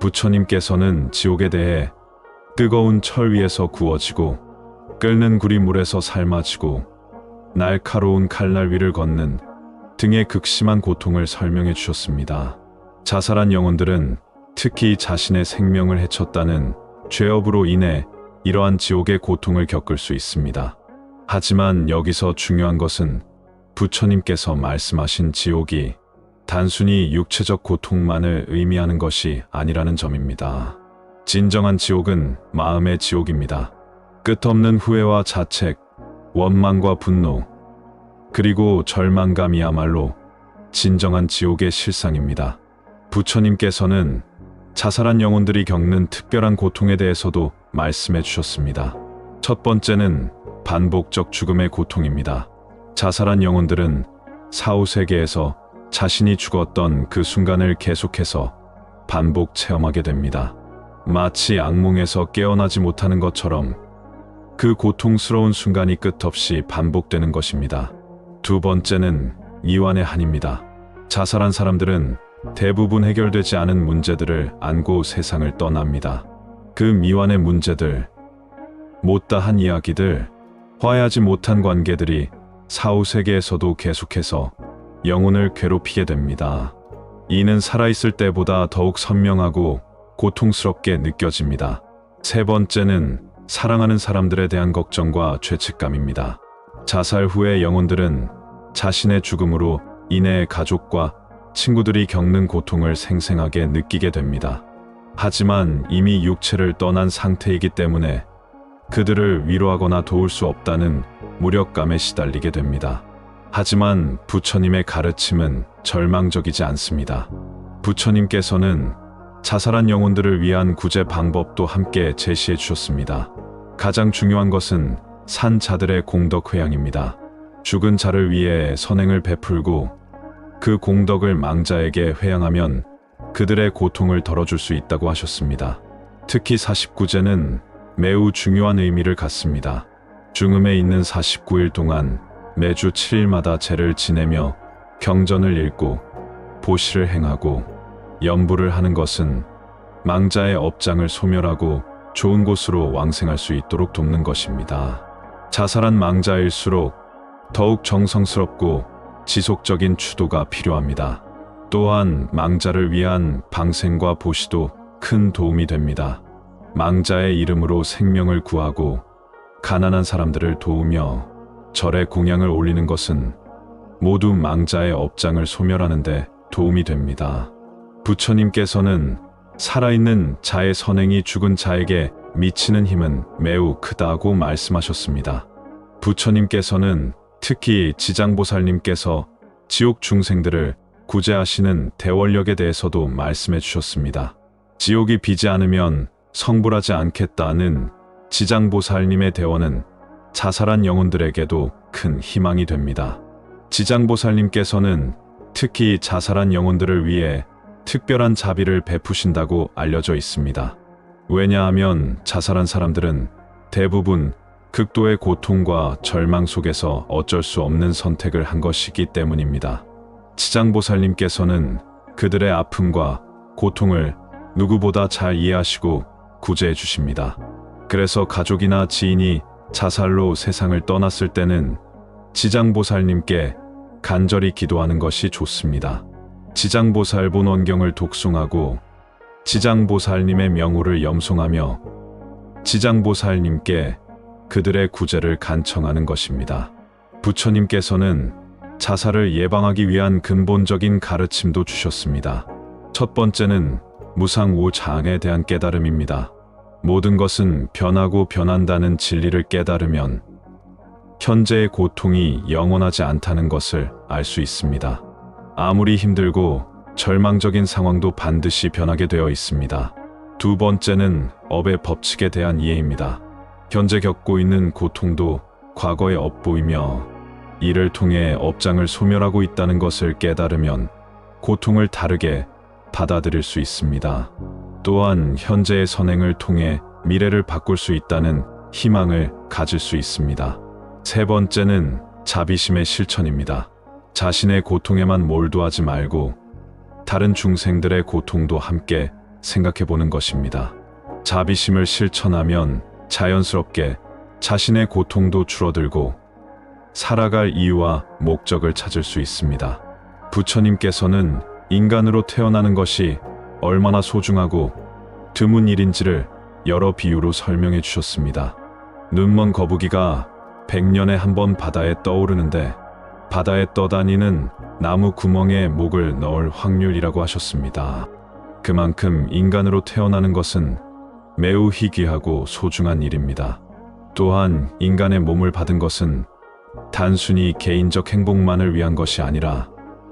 부처님께서는 지옥에 대해 뜨거운 철 위에서 구워지고 끓는 구리 물에서 삶아지고 날카로운 칼날 위를 걷는 등의 극심한 고통을 설명해 주셨습니다. 자살한 영혼들은 특히 자신의 생명을 해쳤다는 죄업으로 인해 이러한 지옥의 고통을 겪을 수 있습니다. 하지만 여기서 중요한 것은 부처님께서 말씀하신 지옥이 단순히 육체적 고통만을 의미하는 것이 아니라는 점입니다. 진정한 지옥은 마음의 지옥입니다. 끝없는 후회와 자책, 원망과 분노, 그리고 절망감이야말로 진정한 지옥의 실상입니다. 부처님께서는 자살한 영혼들이 겪는 특별한 고통에 대해서도 말씀해 주셨습니다. 첫 번째는 반복적 죽음의 고통입니다. 자살한 영혼들은 사후세계에서 자신이 죽었던 그 순간을 계속해서 반복 체험하게 됩니다. 마치 악몽에서 깨어나지 못하는 것처럼 그 고통스러운 순간이 끝없이 반복되는 것입니다. 두 번째는 이완의 한입니다. 자살한 사람들은 대부분 해결되지 않은 문제들을 안고 세상을 떠납니다. 그 미완의 문제들, 못다한 이야기들, 화해하지 못한 관계들이 사후세계에서도 계속해서 영혼을 괴롭히게 됩니다. 이는 살아있을 때보다 더욱 선명하고 고통스럽게 느껴집니다. 세 번째는 사랑하는 사람들에 대한 걱정과 죄책감입니다. 자살 후의 영혼들은 자신의 죽음으로 인해 가족과 친구들이 겪는 고통을 생생하게 느끼게 됩니다. 하지만 이미 육체를 떠난 상태이기 때문에 그들을 위로하거나 도울 수 없다는 무력감에 시달리게 됩니다. 하지만 부처님의 가르침은 절망적이지 않습니다. 부처님께서는 자살한 영혼들을 위한 구제 방법도 함께 제시해 주셨습니다. 가장 중요한 것은 산 자들의 공덕 회양입니다. 죽은 자를 위해 선행을 베풀고 그 공덕을 망자에게 회양하면 그들의 고통을 덜어줄 수 있다고 하셨습니다. 특히 49제는 매우 중요한 의미를 갖습니다. 중음에 있는 49일 동안 매주 7일마다 제를 지내며 경전을 읽고 보시를 행하고 염불을 하는 것은 망자의 업장을 소멸하고 좋은 곳으로 왕생할 수 있도록 돕는 것입니다. 자살한 망자일수록 더욱 정성스럽고 지속적인 추도가 필요합니다. 또한 망자를 위한 방생과 보시도 큰 도움이 됩니다. 망자의 이름으로 생명을 구하고 가난한 사람들을 도우며 절에 공양을 올리는 것은 모두 망자의 업장을 소멸하는 데 도움이 됩니다. 부처님께서는 살아있는 자의 선행이 죽은 자에게 미치는 힘은 매우 크다고 말씀하셨습니다. 부처님께서는 특히 지장보살님께서 지옥 중생들을 구제하시는 대원력에 대해서도 말씀해 주셨습니다. 지옥이 비지 않으면 성불하지 않겠다는 지장보살님의 대원은 자살한 영혼들에게도 큰 희망이 됩니다. 지장보살님께서는 특히 자살한 영혼들을 위해 특별한 자비를 베푸신다고 알려져 있습니다. 왜냐하면 자살한 사람들은 대부분 극도의 고통과 절망 속에서 어쩔 수 없는 선택을 한 것이기 때문입니다. 지장보살님께서는 그들의 아픔과 고통을 누구보다 잘 이해하시고 구제해 주십니다. 그래서 가족이나 지인이 자살로 세상을 떠났을 때는 지장보살님께 간절히 기도하는 것이 좋습니다. 지장보살본 원경을 독송하고 지장보살님의 명호를 염송하며 지장보살님께 그들의 구제를 간청하는 것입니다. 부처님께서는 자살을 예방하기 위한 근본적인 가르침도 주셨습니다. 첫 번째는 무상우장에 대한 깨달음입니다. 모든 것은 변하고 변한다는 진리를 깨달으면 현재의 고통이 영원하지 않다는 것을 알 수 있습니다. 아무리 힘들고 절망적인 상황도 반드시 변하게 되어 있습니다. 두 번째는 업의 법칙에 대한 이해입니다. 현재 겪고 있는 고통도 과거의 업보이며 이를 통해 업장을 소멸하고 있다는 것을 깨달으면 고통을 다르게 받아들일 수 있습니다. 또한 현재의 선행을 통해 미래를 바꿀 수 있다는 희망을 가질 수 있습니다. 세 번째는 자비심의 실천입니다. 자신의 고통에만 몰두하지 말고 다른 중생들의 고통도 함께 생각해 보는 것입니다. 자비심을 실천하면 자연스럽게 자신의 고통도 줄어들고 살아갈 이유와 목적을 찾을 수 있습니다. 부처님께서는 인간으로 태어나는 것이 얼마나 소중하고 드문 일인지를 여러 비유로 설명해 주셨습니다. 눈먼 거북이가 100년에 한 번 바다에 떠오르는데 바다에 떠다니는 나무 구멍에 목을 넣을 확률이라고 하셨습니다. 그만큼 인간으로 태어나는 것은 매우 희귀하고 소중한 일입니다. 또한 인간의 몸을 받은 것은 단순히 개인적 행복만을 위한 것이 아니라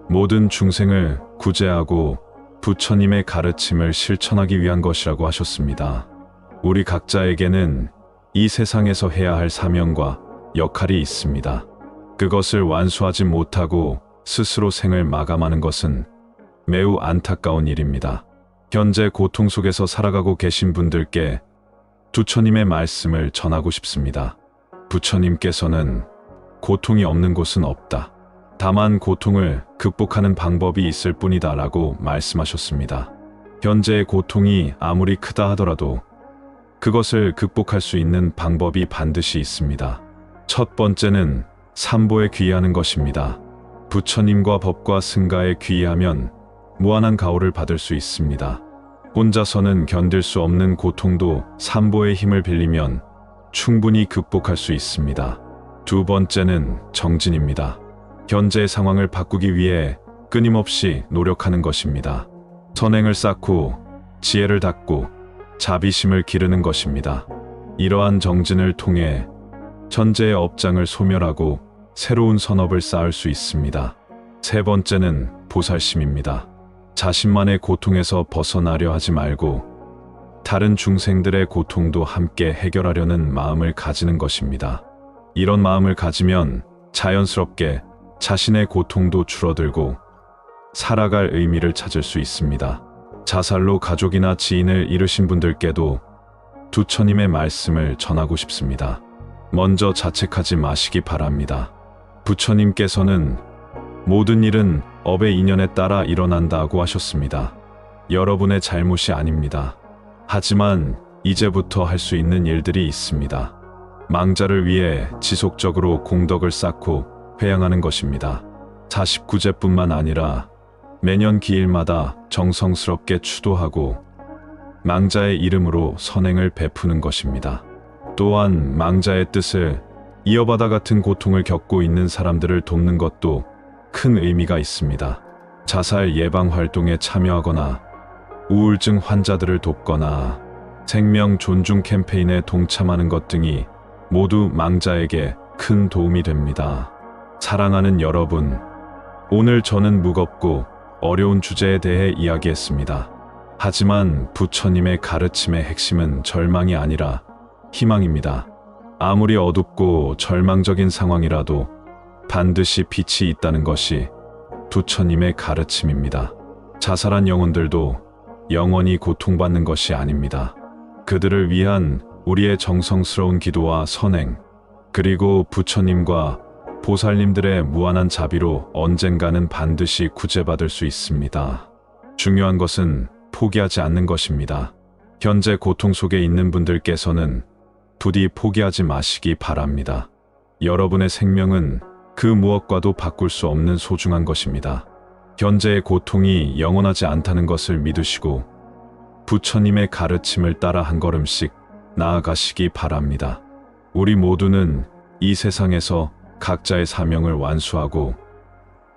모든 중생을 구제하고 부처님의 가르침을 실천하기 위한 것이라고 하셨습니다. 우리 각자에게는 이 세상에서 해야 할 사명과 역할이 있습니다. 그것을 완수하지 못하고 스스로 생을 마감하는 것은 매우 안타까운 일입니다. 현재 고통 속에서 살아가고 계신 분들께 부처님의 말씀을 전하고 싶습니다. 부처님께서는 고통이 없는 곳은 없다. 다만 고통을 극복하는 방법이 있을 뿐이다 라고 말씀하셨습니다. 현재의 고통이 아무리 크다 하더라도 그것을 극복할 수 있는 방법이 반드시 있습니다. 첫 번째는 삼보에 귀의하는 것입니다. 부처님과 법과 승가에 귀의하면 무한한 가호를 받을 수 있습니다. 혼자서는 견딜 수 없는 고통도 삼보의 힘을 빌리면 충분히 극복할 수 있습니다. 두 번째는 정진입니다. 현재의 상황을 바꾸기 위해 끊임없이 노력하는 것입니다. 선행을 쌓고 지혜를 닦고 자비심을 기르는 것입니다. 이러한 정진을 통해 현재의 업장을 소멸하고 새로운 선업을 쌓을 수 있습니다. 세 번째는 보살심입니다. 자신만의 고통에서 벗어나려 하지 말고 다른 중생들의 고통도 함께 해결하려는 마음을 가지는 것입니다. 이런 마음을 가지면 자연스럽게 자신의 고통도 줄어들고 살아갈 의미를 찾을 수 있습니다. 자살로 가족이나 지인을 잃으신 분들께도 부처님의 말씀을 전하고 싶습니다. 먼저 자책하지 마시기 바랍니다. 부처님께서는 모든 일은 업의 인연에 따라 일어난다고 하셨습니다. 여러분의 잘못이 아닙니다. 하지만 이제부터 할 수 있는 일들이 있습니다. 망자를 위해 지속적으로 공덕을 쌓고 회양하는 것입니다. 49제뿐만 아니라 매년 기일마다 정성스럽게 추도하고 망자의 이름으로 선행을 베푸는 것입니다. 또한 망자의 뜻을 이어바다 같은 고통을 겪고 있는 사람들을 돕는 것도 큰 의미가 있습니다. 자살 예방 활동에 참여하거나 우울증 환자들을 돕거나 생명 존중 캠페인에 동참하는 것 등이 모두 망자에게 큰 도움이 됩니다. 사랑하는 여러분, 오늘 저는 무겁고 어려운 주제에 대해 이야기했습니다. 하지만 부처님의 가르침의 핵심은 절망이 아니라 희망입니다. 아무리 어둡고 절망적인 상황이라도 반드시 빛이 있다는 것이 부처님의 가르침입니다. 자살한 영혼들도 영원히 고통받는 것이 아닙니다. 그들을 위한 우리의 정성스러운 기도와 선행, 그리고 부처님과 보살님들의 무한한 자비로 언젠가는 반드시 구제받을 수 있습니다. 중요한 것은 포기하지 않는 것입니다. 현재 고통 속에 있는 분들께서는 부디 포기하지 마시기 바랍니다. 여러분의 생명은 그 무엇과도 바꿀 수 없는 소중한 것입니다. 현재의 고통이 영원하지 않다는 것을 믿으시고 부처님의 가르침을 따라 한 걸음씩 나아가시기 바랍니다. 우리 모두는 이 세상에서 각자의 사명을 완수하고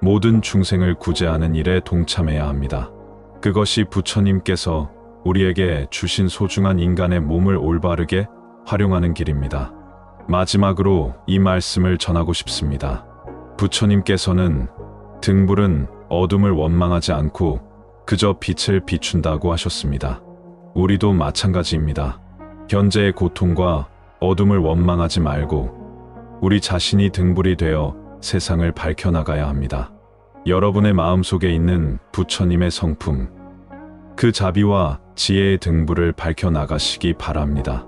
모든 중생을 구제하는 일에 동참해야 합니다. 그것이 부처님께서 우리에게 주신 소중한 인간의 몸을 올바르게 활용하는 길입니다. 마지막으로 이 말씀을 전하고 싶습니다. 부처님께서는 등불은 어둠을 원망하지 않고 그저 빛을 비춘다고 하셨습니다. 우리도 마찬가지입니다. 현재의 고통과 어둠을 원망하지 말고 우리 자신이 등불이 되어 세상을 밝혀나가야 합니다. 여러분의 마음속에 있는 부처님의 성품, 그 자비와 지혜의 등불을 밝혀나가시기 바랍니다.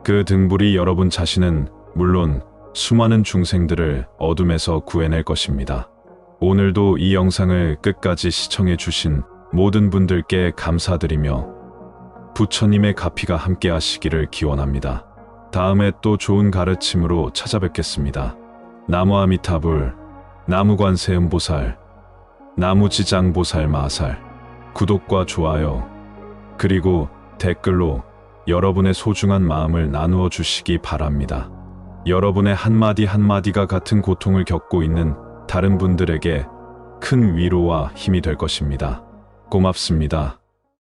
그 등불이 여러분 자신은 물론 수많은 중생들을 어둠에서 구해낼 것입니다. 오늘도 이 영상을 끝까지 시청해 주신 모든 분들께 감사드리며 부처님의 가피가 함께 하시기를 기원합니다. 다음에 또 좋은 가르침으로 찾아뵙겠습니다. 나무아미타불, 나무관세음보살, 나무지장보살 마살, 구독과 좋아요, 그리고 댓글로 여러분의 소중한 마음을 나누어 주시기 바랍니다. 여러분의 한마디 한마디가 같은 고통을 겪고 있는 다른 분들에게 큰 위로와 힘이 될 것입니다. 고맙습니다.